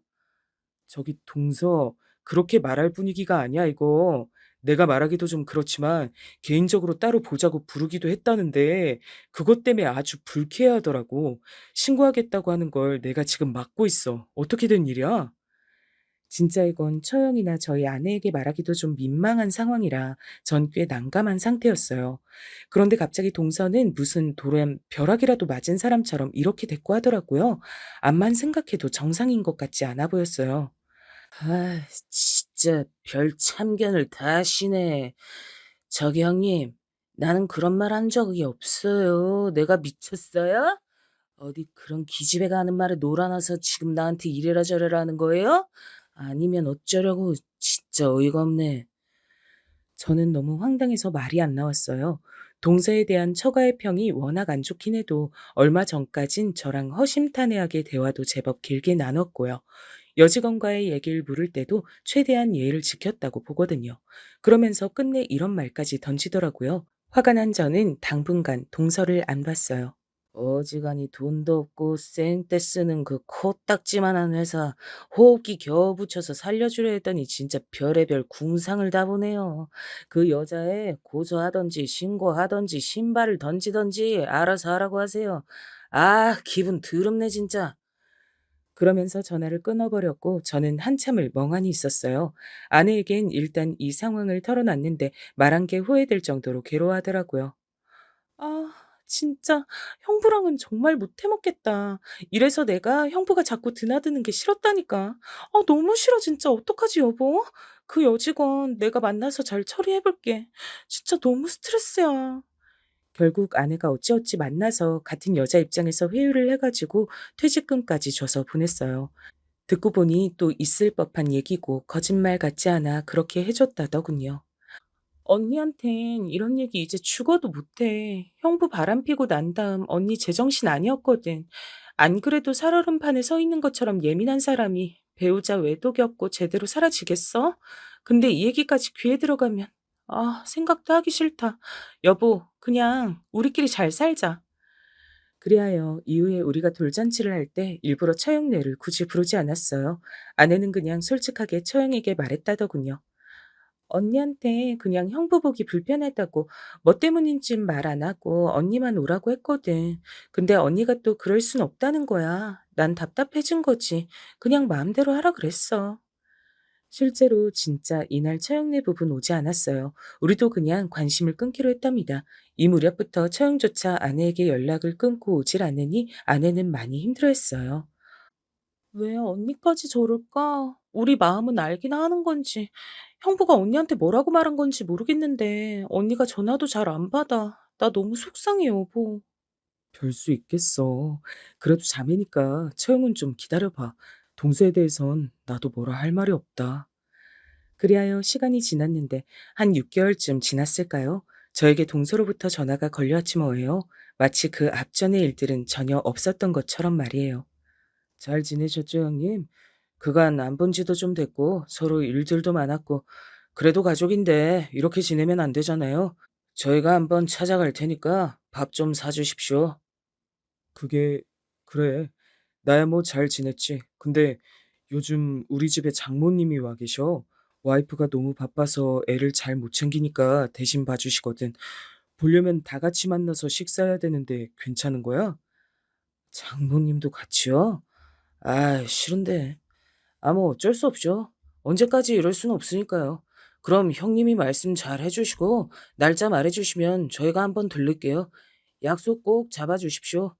저기 동서, 그렇게 말할 분위기가 아니야 이거. 내가 말하기도 좀 그렇지만 개인적으로 따로 보자고 부르기도 했다는데 그것 때문에 아주 불쾌해하더라고. 신고하겠다고 하는 걸 내가 지금 막고 있어. 어떻게 된 일이야? 진짜 이건 처형이나 저희 아내에게 말하기도 좀 민망한 상황이라 전 꽤 난감한 상태였어요. 그런데 갑자기 동서는 무슨 돌에 벼락이라도 맞은 사람처럼 이렇게 대꾸하더라고요. 암만 생각해도 정상인 것 같지 않아 보였어요. 아, 진짜 별 참견을 다 하시네. 저기 형님, 나는 그런 말 한 적이 없어요. 내가 미쳤어요? 어디 그런 기집애가 하는 말에 놀아나서 지금 나한테 이래라 저래라 하는 거예요? 아니면 어쩌려고 진짜 어이가 없네. 저는 너무 황당해서 말이 안 나왔어요. 동서에 대한 처가의 평이 워낙 안 좋긴 해도 얼마 전까진 저랑 허심탄회하게 대화도 제법 길게 나눴고요. 여직원과의 얘기를 물을 때도 최대한 예의를 지켰다고 보거든요. 그러면서 끝내 이런 말까지 던지더라고요. 화가 난 저는 당분간 동서를 안 봤어요. 어지간히 돈도 없고 쌩떼 쓰는 그 코딱지만한 회사 호흡기 겨우 붙여서 살려주려 했더니 진짜 별의별 궁상을 다 보네요. 그 여자애 고소하던지 신고하던지 신발을 던지던지 알아서 하라고 하세요. 아, 기분 더럽네 진짜. 그러면서 전화를 끊어버렸고 저는 한참을 멍하니 있었어요. 아내에겐 일단 이 상황을 털어놨는데 말한 게 후회될 정도로 괴로워하더라고요. 아, 진짜 형부랑은 정말 못 해먹겠다. 이래서 내가 형부가 자꾸 드나드는 게 싫었다니까. 아, 너무 싫어 진짜. 어떡하지 여보? 그 여직원 내가 만나서 잘 처리해볼게. 진짜 너무 스트레스야. 결국 아내가 어찌어찌 만나서 같은 여자 입장에서 회유를 해가지고 퇴직금까지 줘서 보냈어요. 듣고 보니 또 있을 법한 얘기고 거짓말 같지 않아 그렇게 해줬다더군요. 언니한텐 이런 얘기 이제 죽어도 못해. 형부 바람피고 난 다음 언니 제정신 아니었거든. 안 그래도 살얼음판에 서 있는 것처럼 예민한 사람이 배우자 외도 겪고 제대로 살아지겠어? 근데 이 얘기까지 귀에 들어가면 생각도 하기 싫다. 여보, 그냥 우리끼리 잘 살자. 그리하여 이후에 우리가 돌잔치를 할 때 일부러 처형네를 굳이 부르지 않았어요. 아내는 그냥 솔직하게 처형에게 말했다더군요. 언니한테 그냥 형부 보기 불편하다고 뭐 때문인진 말 안 하고 언니만 오라고 했거든. 근데 언니가 또 그럴 순 없다는 거야. 난 답답해진 거지. 그냥 마음대로 하라 그랬어. 실제로 진짜 이날 처형네 부분 오지 않았어요. 우리도 그냥 관심을 끊기로 했답니다. 이 무렵부터 처형조차 아내에게 연락을 끊고 오질 않으니 아내는 많이 힘들어했어요. 왜 언니까지 저럴까? 우리 마음은 알긴 하는 건지, 형부가 언니한테 뭐라고 말한 건지 모르겠는데, 언니가 전화도 잘 안 받아. 나 너무 속상해, 여보. 별 수 있겠어. 그래도 자매니까 처형은 좀 기다려봐. 동서에 대해선 나도 뭐라 할 말이 없다. 그리하여 시간이 지났는데 한 6개월쯤 지났을까요? 저에게 동서로부터 전화가 걸려왔지 뭐예요. 마치 그 앞전의 일들은 전혀 없었던 것처럼 말이에요. 잘 지내셨죠, 형님? 그간 안 본 지도 좀 됐고 서로 일들도 많았고 그래도 가족인데 이렇게 지내면 안 되잖아요. 저희가 한번 찾아갈 테니까 밥 좀 사주십시오. 그게 그래. 나야 뭐 잘 지냈지. 근데 요즘 우리 집에 장모님이 와 계셔. 와이프가 너무 바빠서 애를 잘 못 챙기니까 대신 봐주시거든. 보려면 다 같이 만나서 식사해야 되는데 괜찮은 거야? 장모님도 같이요? 아, 싫은데. 뭐 어쩔 수 없죠. 언제까지 이럴 수는 없으니까요. 그럼 형님이 말씀 잘 해주시고 날짜 말해주시면 저희가 한번 들를게요. 약속 꼭 잡아주십시오.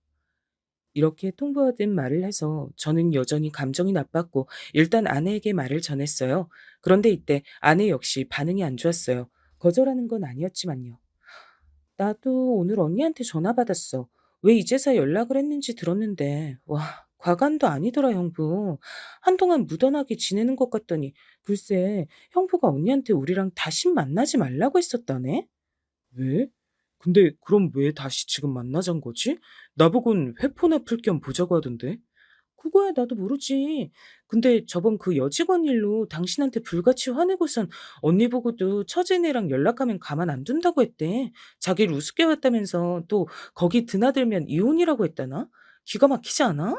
이렇게 통보하듯 말을 해서 저는 여전히 감정이 나빴고 일단 아내에게 말을 전했어요. 그런데 이때 아내 역시 반응이 안 좋았어요. 거절하는 건 아니었지만요. 나도 오늘 언니한테 전화 받았어. 왜 이제서 연락을 했는지 들었는데, 와, 과간도 아니더라, 형부. 한동안 무던하게 지내는 것 같더니, 글쎄, 형부가 언니한테 우리랑 다시 만나지 말라고 했었다네? 왜? 근데 그럼 왜 다시 지금 만나잔 거지? 나보곤 회포나 풀 겸 보자고 하던데. 그거야 나도 모르지. 근데 저번 그 여직원 일로 당신한테 불같이 화내고선 언니 보고도 처제네랑 연락하면 가만 안 둔다고 했대. 자기를 우습게 봤다면서 또 거기 드나들면 이혼이라고 했다나? 기가 막히지 않아?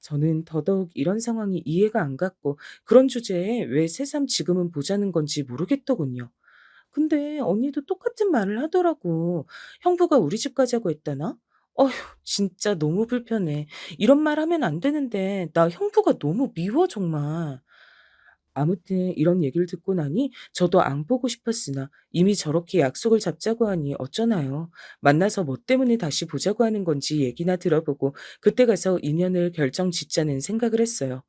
저는 더더욱 이런 상황이 이해가 안 갔고 그런 주제에 왜 새삼 지금은 보자는 건지 모르겠더군요. 근데 언니도 똑같은 말을 하더라고. 형부가 우리 집 가자고 했다나? 어휴, 진짜 너무 불편해. 이런 말 하면 안 되는데, 나 형부가 너무 미워, 정말. 아무튼 이런 얘기를 듣고 나니 저도 안 보고 싶었으나 이미 저렇게 약속을 잡자고 하니 어쩌나요. 만나서 뭐 때문에 다시 보자고 하는 건지 얘기나 들어보고 그때 가서 인연을 결정 짓자는 생각을 했어요.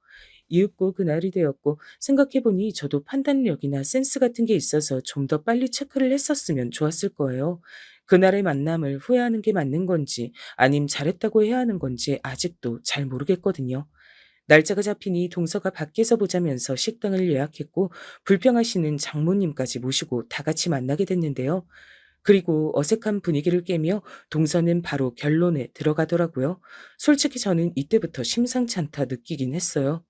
이윽고 그날이 되었고 생각해보니 저도 판단력이나 센스 같은 게 있어서 좀 더 빨리 체크를 했었으면 좋았을 거예요. 그날의 만남을 후회하는 게 맞는 건지 아님 잘했다고 해야 하는 건지 아직도 잘 모르겠거든요. 날짜가 잡히니 동서가 밖에서 보자면서 식당을 예약했고 불평하시는 장모님까지 모시고 다 같이 만나게 됐는데요. 그리고 어색한 분위기를 깨며 동서는 바로 결론에 들어가더라고요. 솔직히 저는 이때부터 심상치 않다 느끼긴 했어요.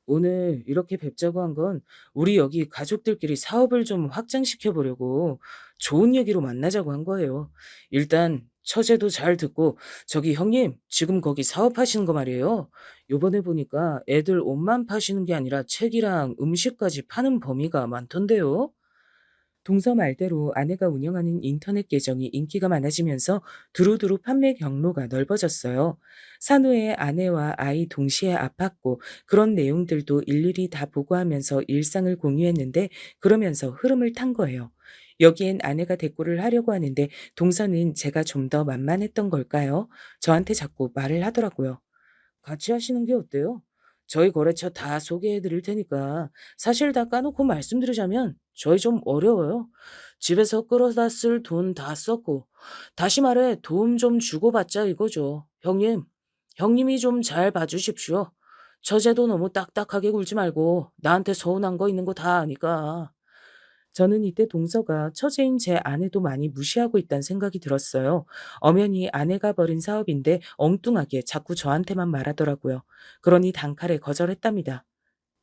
오늘 이렇게 뵙자고 한 건 우리 여기 가족들끼리 사업을 좀 확장시켜 보려고 좋은 얘기로 만나자고 한 거예요. 일단 처제도 잘 듣고 저기 형님 지금 거기 사업하시는 거 말이에요. 요번에 보니까 애들 옷만 파시는 게 아니라 책이랑 음식까지 파는 범위가 많던데요. 동서 말대로 아내가 운영하는 인터넷 계정이 인기가 많아지면서 두루두루 판매 경로가 넓어졌어요. 산후에 아내와 아이 동시에 아팠고 그런 내용들도 일일이 다 보고하면서 일상을 공유했는데 그러면서 흐름을 탄 거예요. 여기엔 아내가 대꾸를 하려고 하는데 동서는 제가 좀 더 만만했던 걸까요? 저한테 자꾸 말을 하더라고요. 같이 하시는 게 어때요? 저희 거래처 다 소개해 드릴 테니까 사실 다 까놓고 말씀드리자면 저희 좀 어려워요. 집에서 끌어다 쓸 돈 다 썼고 다시 말해 도움 좀 주고받자 이거죠. 형님이 좀 잘 봐주십시오. 처제도 너무 딱딱하게 굴지 말고 나한테 서운한 거 있는 거 다 아니까. 저는 이때 동서가 처제인 제 아내도 많이 무시하고 있다는 생각이 들었어요. 엄연히 아내가 벌인 사업인데 엉뚱하게 자꾸 저한테만 말하더라고요. 그러니 단칼에 거절했답니다.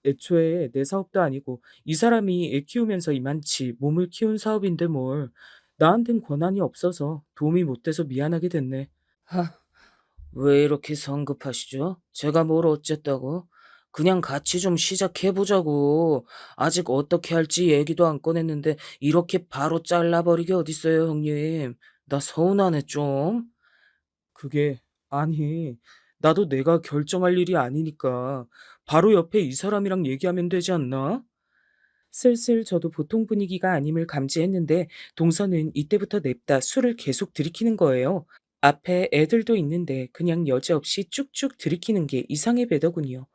애초에 내 사업도 아니고 이 사람이 애 키우면서 이만치 몸을 키운 사업인데 뭘. 나한텐 권한이 없어서 도움이 못 돼서 미안하게 됐네. 왜 이렇게 성급하시죠? 제가 뭘 어쨌다고? 그냥 같이 좀 시작해보자고. 아직 어떻게 할지 얘기도 안 꺼냈는데 이렇게 바로 잘라버리게 어딨어요, 형님. 나 서운하네, 좀. 그게, 아니, 나도 내가 결정할 일이 아니니까 바로 옆에 이 사람이랑 얘기하면 되지 않나? 슬슬 저도 보통 분위기가 아님을 감지했는데 동서는 이때부터 냅다 술을 계속 들이키는 거예요. 앞에 애들도 있는데 그냥 여지없이 쭉쭉 들이키는 게 이상해 배더군요.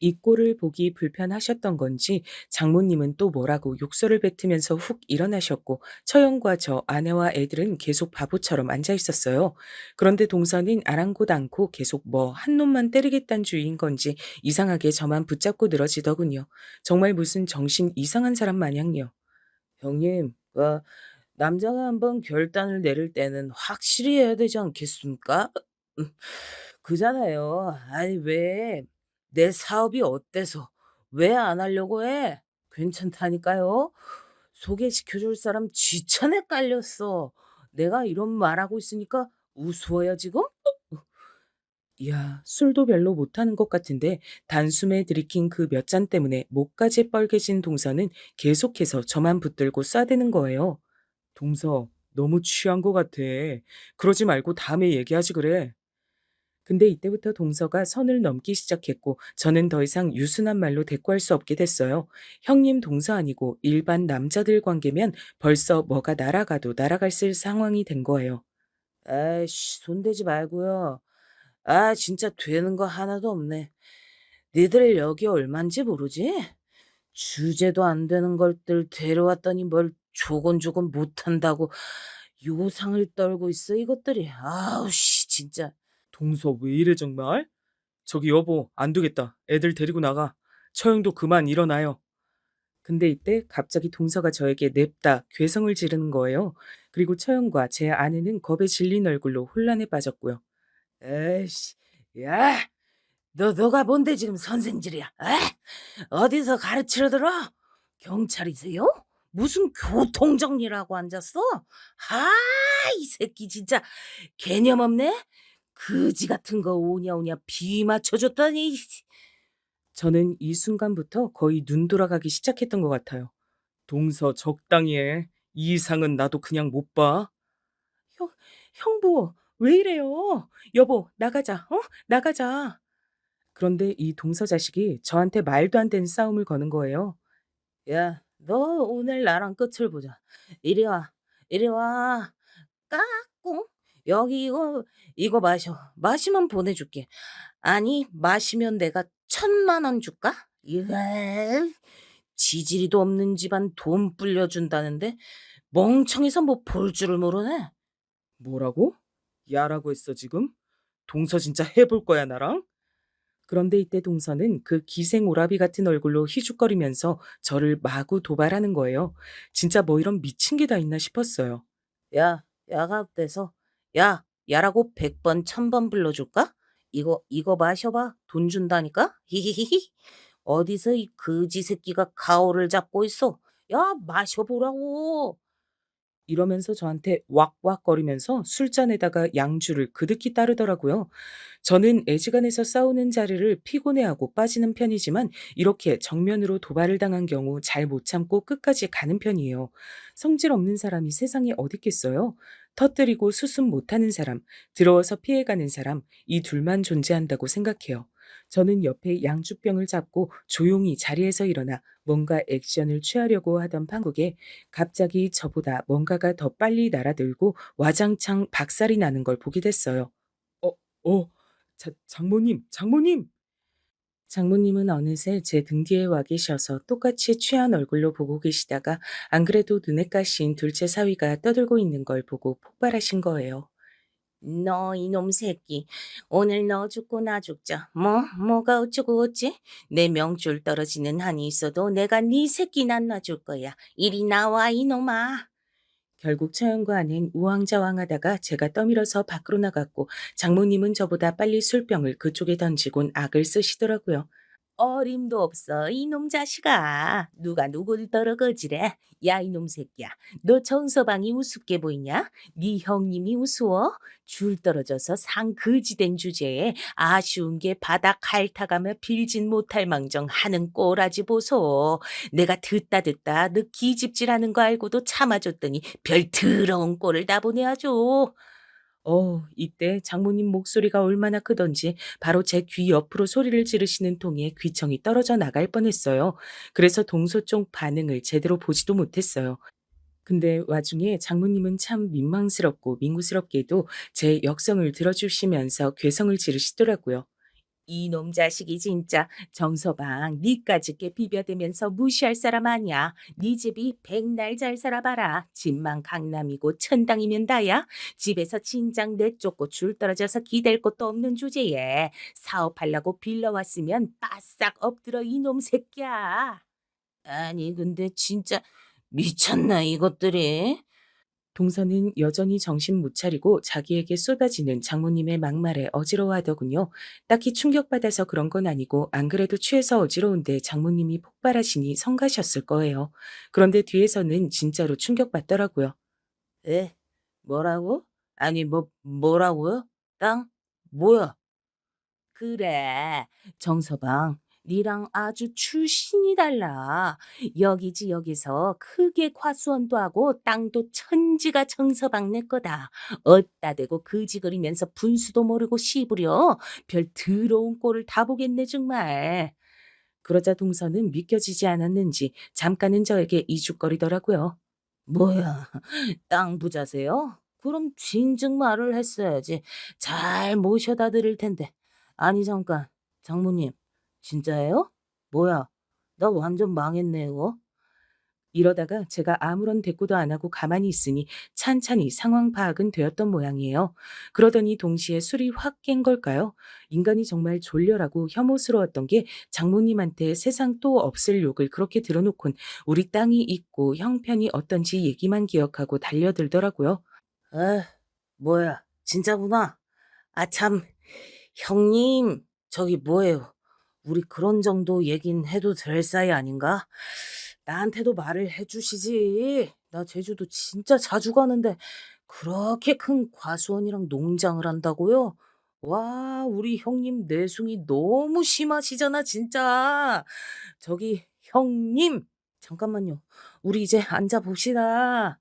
이 꼴을 보기 불편하셨던 건지 장모님은 또 뭐라고 욕설을 뱉으면서 훅 일어나셨고 처형과 저 아내와 애들은 계속 바보처럼 앉아 있었어요. 그런데 동서는 아랑곳 않고 계속 뭐 한 놈만 때리겠다는 주의인 건지 이상하게 저만 붙잡고 늘어지더군요. 정말 무슨 정신 이상한 사람 마냥요. 형님, 남자가 한번 결단을 내릴 때는 확실히 해야 되지 않겠습니까? 음, 그잖아요. 아니, 왜? 내 사업이 어때서? 왜 안 하려고 해? 괜찮다니까요. 소개시켜줄 사람 지천에 깔렸어. 내가 이런 말하고 있으니까 우스워요, 지금? 이야, 술도 별로 못하는 것 같은데 단숨에 들이킨 그 몇 잔 때문에 목까지 뻘개진 동서는 계속해서 저만 붙들고 쏴대는 거예요. 동서, 너무 취한 것 같아. 그러지 말고 다음에 얘기하지 그래. 근데 이때부터 동서가 선을 넘기 시작했고 저는 더 이상 유순한 말로 대꾸할 수 없게 됐어요. 형님 동서 아니고 일반 남자들 관계면 벌써 뭐가 날아가도 날아갈 쓸 상황이 된 거예요. 에이씨, 손대지 말고요. 아, 진짜 되는 거 하나도 없네. 니들 여기 얼만지 모르지? 주제도 안 되는 걸들 데려왔더니 뭘 조곤조곤 못한다고 요상을 떨고 있어 이것들이. 아우 씨 진짜. 동서 왜 이래 정말? 저기 여보, 안 되겠다. 애들 데리고 나가. 처형도 그만 일어나요. 근데 이때 갑자기 동서가 저에게 냅다 괴성을 지르는 거예요. 그리고 처형과 제 아내는 겁에 질린 얼굴로 혼란에 빠졌고요. 에이씨, 야, 너가 뭔데 지금 선생질이야? 에? 어디서 가르치러 들어? 경찰이세요? 무슨 교통정리라고 앉았어? 아, 이 새끼 진짜 개념 없네? 그지 같은 거 오냐 오냐 비 맞춰줬더니. 저는 이 순간부터 거의 눈 돌아가기 시작했던 것 같아요. 동서 적당히 해. 이 이상은 나도 그냥 못 봐. 형, 형부, 왜 이래요? 여보, 나가자, 나가자. 그런데 이 동서 자식이 저한테 말도 안 되는 싸움을 거는 거예요. 야, 너 오늘 나랑 끝을 보자. 이리 와, 이리 와. 까꿍. 여기 이거 마셔. 마시면 보내줄게. 아니, 마시면 내가 1,000만 원 줄까? 이래. 지지리도 없는 집안 돈 불려준다는데 멍청해서 뭐 볼 줄을 모르네. 뭐라고? 야라고 했어, 지금? 동서 진짜 해볼 거야, 나랑? 그런데 이때 동서는 그 기생 오라비 같은 얼굴로 희죽거리면서 저를 마구 도발하는 거예요. 진짜 뭐 이런 미친 게 다 있나 싶었어요. 야, 야가 돼서 야, 야라고 100번, 1,000번 불러줄까? 이거 마셔봐. 돈 준다니까? 히히히히. 어디서 이 거지 새끼가 가오를 잡고 있어? 야, 마셔보라고. 이러면서 저한테 왁왁거리면서 술잔에다가 양주를 그득히 따르더라고요. 저는 애지간해서 싸우는 자리를 피곤해하고 빠지는 편이지만 이렇게 정면으로 도발을 당한 경우 잘 못 참고 끝까지 가는 편이에요. 성질 없는 사람이 세상에 어디 있겠어요? 터뜨리고 수습 못하는 사람, 들어와서 피해가는 사람, 이 둘만 존재한다고 생각해요. 저는 옆에 양주병을 잡고 조용히 자리에서 일어나 뭔가 액션을 취하려고 하던 판국에 갑자기 저보다 뭔가가 더 빨리 날아들고 와장창 박살이 나는 걸 보게 됐어요. 어, 장모님, 장모님! 장모님은 어느새 제 등 뒤에 와 계셔서 똑같이 취한 얼굴로 보고 계시다가 안 그래도 눈에 가신 둘째 사위가 떠들고 있는 걸 보고 폭발하신 거예요. 너 이놈 새끼. 오늘 너 죽고 나 죽자. 뭐가 어쩌고 어찌? 내 명줄 떨어지는 한이 있어도 내가 네 새끼 안 놔줄 거야. 이리 나와 이놈아. 결국 처형과 아는 우왕좌왕하다가 제가 떠밀어서 밖으로 나갔고 장모님은 저보다 빨리 술병을 그쪽에 던지곤 악을 쓰시더라고요. 어림도 없어 이놈 자식아. 누가 누굴 떨어거지래. 야 이놈 새끼야. 너 정서방이 우습게 보이냐? 네 형님이 우스워? 줄 떨어져서 상 거지된 주제에 아쉬운 게 바닥 핥아가며 빌진 못할 망정 하는 꼬라지 보소. 내가 듣다 너 기집질하는 거 알고도 참아줬더니 별 더러운 꼴을 다 보내야죠. 이때 장모님 목소리가 얼마나 크던지 바로 제 귀 옆으로 소리를 지르시는 통에 귀청이 떨어져 나갈 뻔했어요. 그래서 동서 쪽 반응을 제대로 보지도 못했어요. 근데 와중에 장모님은 참 민망스럽고 민구스럽게도 제 역성을 들어주시면서 괴성을 지르시더라고요. 이놈 자식이 진짜 정서방 니까짓 게 비벼대면서 무시할 사람 아니야. 네 집이 백날 잘 살아봐라. 집만 강남이고 천당이면 다야. 집에서 진작 내쫓고 줄 떨어져서 기댈 곳도 없는 주제에 사업하려고 빌려왔으면 바싹 엎드려 이놈 새끼야. 아니 근데 진짜 미쳤나 이것들이? 동서는 여전히 정신 못 차리고 자기에게 쏟아지는 장모님의 막말에 어지러워하더군요. 딱히 충격받아서 그런 건 아니고 안 그래도 취해서 어지러운데 장모님이 폭발하시니 성가셨을 거예요. 그런데 뒤에서는 진짜로 충격받더라고요. 에? 뭐라고? 아니 뭐라고요? 땅? 뭐야? 그래, 정서방, 니랑 아주 출신이 달라. 여기지 여기서 크게 과수원도 하고 땅도 천지가 정서방 내 거다. 어따 대고 그지거리면서 분수도 모르고 씨부려. 별 더러운 꼴을 다 보겠네 정말. 그러자 동서는 믿겨지지 않았는지 잠깐은 저에게 이죽거리더라고요. 뭐야, 땅 부자세요? 그럼 진즉 말을 했어야지. 잘 모셔다 드릴 텐데. 아니 잠깐, 장모님, 진짜예요? 뭐야, 나 완전 망했네요. 이러다가 제가 아무런 대꾸도 안 하고 가만히 있으니 찬찬히 상황 파악은 되었던 모양이에요. 그러더니 동시에 술이 확 깬 걸까요? 인간이 정말 졸렬하고 혐오스러웠던 게 장모님한테 세상 또 없을 욕을 그렇게 들어놓곤 우리 땅이 있고 형편이 어떤지 얘기만 기억하고 달려들더라고요. 에, 뭐야, 진짜구나. 아, 참, 형님, 저기 뭐예요? 우리 그런 정도 얘긴 해도 될 사이 아닌가? 나한테도 말을 해주시지. 나 제주도 진짜 자주 가는데 그렇게 큰 과수원이랑 농장을 한다고요? 와, 우리 형님 내숭이 너무 심하시잖아, 진짜. 저기, 형님, 잠깐만요. 우리 이제 앉아봅시다.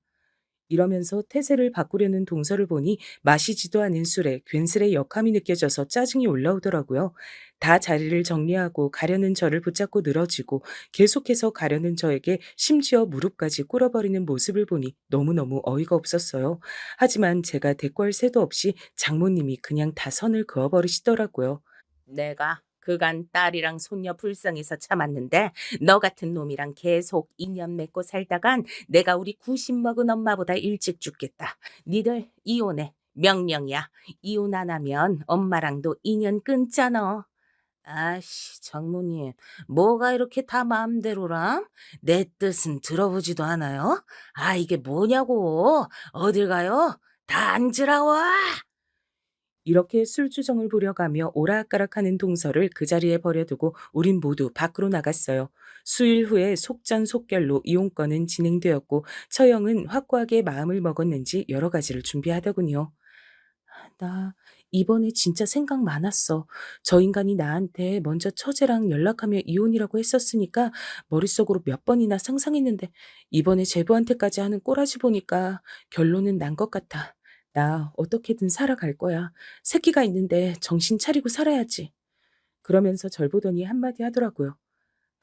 이러면서 태세를 바꾸려는 동서를 보니 마시지도 않은 술에 괜스레 역함이 느껴져서 짜증이 올라오더라고요. 다 자리를 정리하고 가려는 저를 붙잡고 늘어지고 계속해서 가려는 저에게 심지어 무릎까지 꿇어버리는 모습을 보니 너무너무 어이가 없었어요. 하지만 제가 대꾸할 새도 없이 장모님이 그냥 다 선을 그어버리시더라고요. 내가 그간 딸이랑 손녀 불쌍해서 참았는데 너 같은 놈이랑 계속 인연 맺고 살다간 내가 우리 90 먹은 엄마보다 일찍 죽겠다. 니들 이혼해. 명령이야. 이혼 안 하면 엄마랑도 인연 끊잖아. 아씨, 장모님, 뭐가 이렇게 다 마음대로람? 내 뜻은 들어보지도 않아요? 아, 이게 뭐냐고? 어딜 가요? 다 앉으라 와! 이렇게 술주정을 부려가며 오락가락하는 동서를 그 자리에 버려두고 우린 모두 밖으로 나갔어요. 수일 후에 속전속결로 이혼건은 진행되었고 처형은 확고하게 마음을 먹었는지 여러 가지를 준비하더군요. 나 이번에 진짜 생각 많았어. 저 인간이 나한테 먼저 처제랑 연락하며 이혼이라고 했었으니까 머릿속으로 몇 번이나 상상했는데 이번에 제부한테까지 하는 꼬라지 보니까 결론은 난 것 같아. 나 어떻게든 살아갈 거야. 새끼가 있는데 정신 차리고 살아야지. 그러면서 절 보더니 한마디 하더라고요.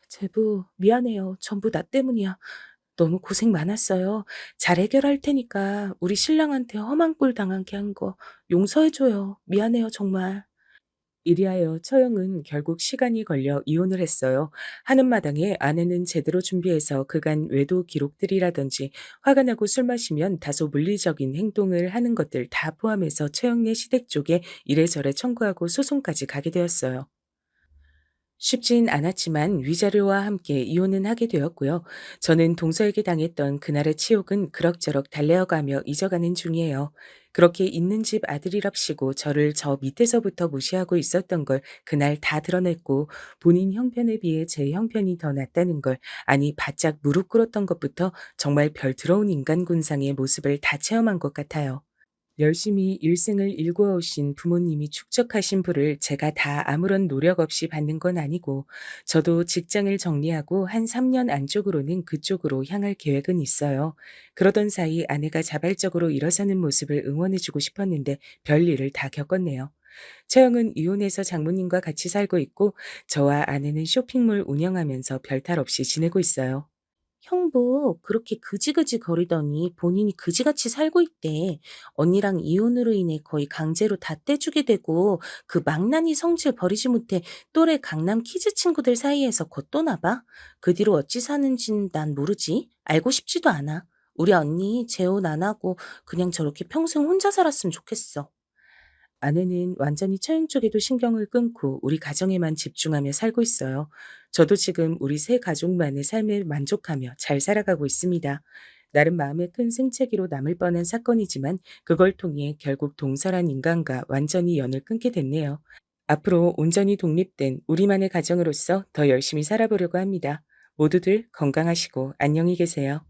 제부, 미안해요. 전부 나 때문이야. 너무 고생 많았어요. 잘 해결할 테니까 우리 신랑한테 험한 꼴 당하게 한 거 용서해줘요. 미안해요, 정말. 이리하여 처형은 결국 시간이 걸려 이혼을 했어요. 하는 마당에 아내는 제대로 준비해서 그간 외도 기록들이라든지 화가 나고 술 마시면 다소 물리적인 행동을 하는 것들 다 포함해서 처형네 시댁 쪽에 이래저래 청구하고 소송까지 가게 되었어요. 쉽진 않았지만 위자료와 함께 이혼은 하게 되었고요. 저는 동서에게 당했던 그날의 치욕은 그럭저럭 달래어가며 잊어가는 중이에요. 그렇게 있는 집 아들이랍시고 저를 저 밑에서부터 무시하고 있었던 걸 그날 다 드러냈고 본인 형편에 비해 제 형편이 더 낫다는 걸 아니 바짝 무릎 꿇었던 것부터 정말 별 들어온 인간 군상의 모습을 다 체험한 것 같아요. 열심히 일생을 일구어 오신 부모님이 축적하신 부를 제가 다 아무런 노력 없이 받는 건 아니고 저도 직장을 정리하고 한 3년 안쪽으로는 그쪽으로 향할 계획은 있어요. 그러던 사이 아내가 자발적으로 일어서는 모습을 응원해주고 싶었는데 별일을 다 겪었네요. 처형은 이혼해서 장모님과 같이 살고 있고 저와 아내는 쇼핑몰 운영하면서 별탈 없이 지내고 있어요. 형부 그렇게 그지그지 거리더니 본인이 그지같이 살고 있대. 언니랑 이혼으로 인해 거의 강제로 다 떼주게 되고 그 망나니 성질 버리지 못해 또래 강남 키즈 친구들 사이에서 겉도나 봐. 그 뒤로 어찌 사는진 난 모르지. 알고 싶지도 않아. 우리 언니 재혼 안 하고 그냥 저렇게 평생 혼자 살았으면 좋겠어. 아내는 완전히 처형 쪽에도 신경을 끊고 우리 가정에만 집중하며 살고 있어요. 저도 지금 우리 세 가족만의 삶에 만족하며 잘 살아가고 있습니다. 나름 마음에 큰 생채기로 남을 뻔한 사건이지만 그걸 통해 결국 동서란 인간과 완전히 연을 끊게 됐네요. 앞으로 온전히 독립된 우리만의 가정으로서 더 열심히 살아보려고 합니다. 모두들 건강하시고 안녕히 계세요.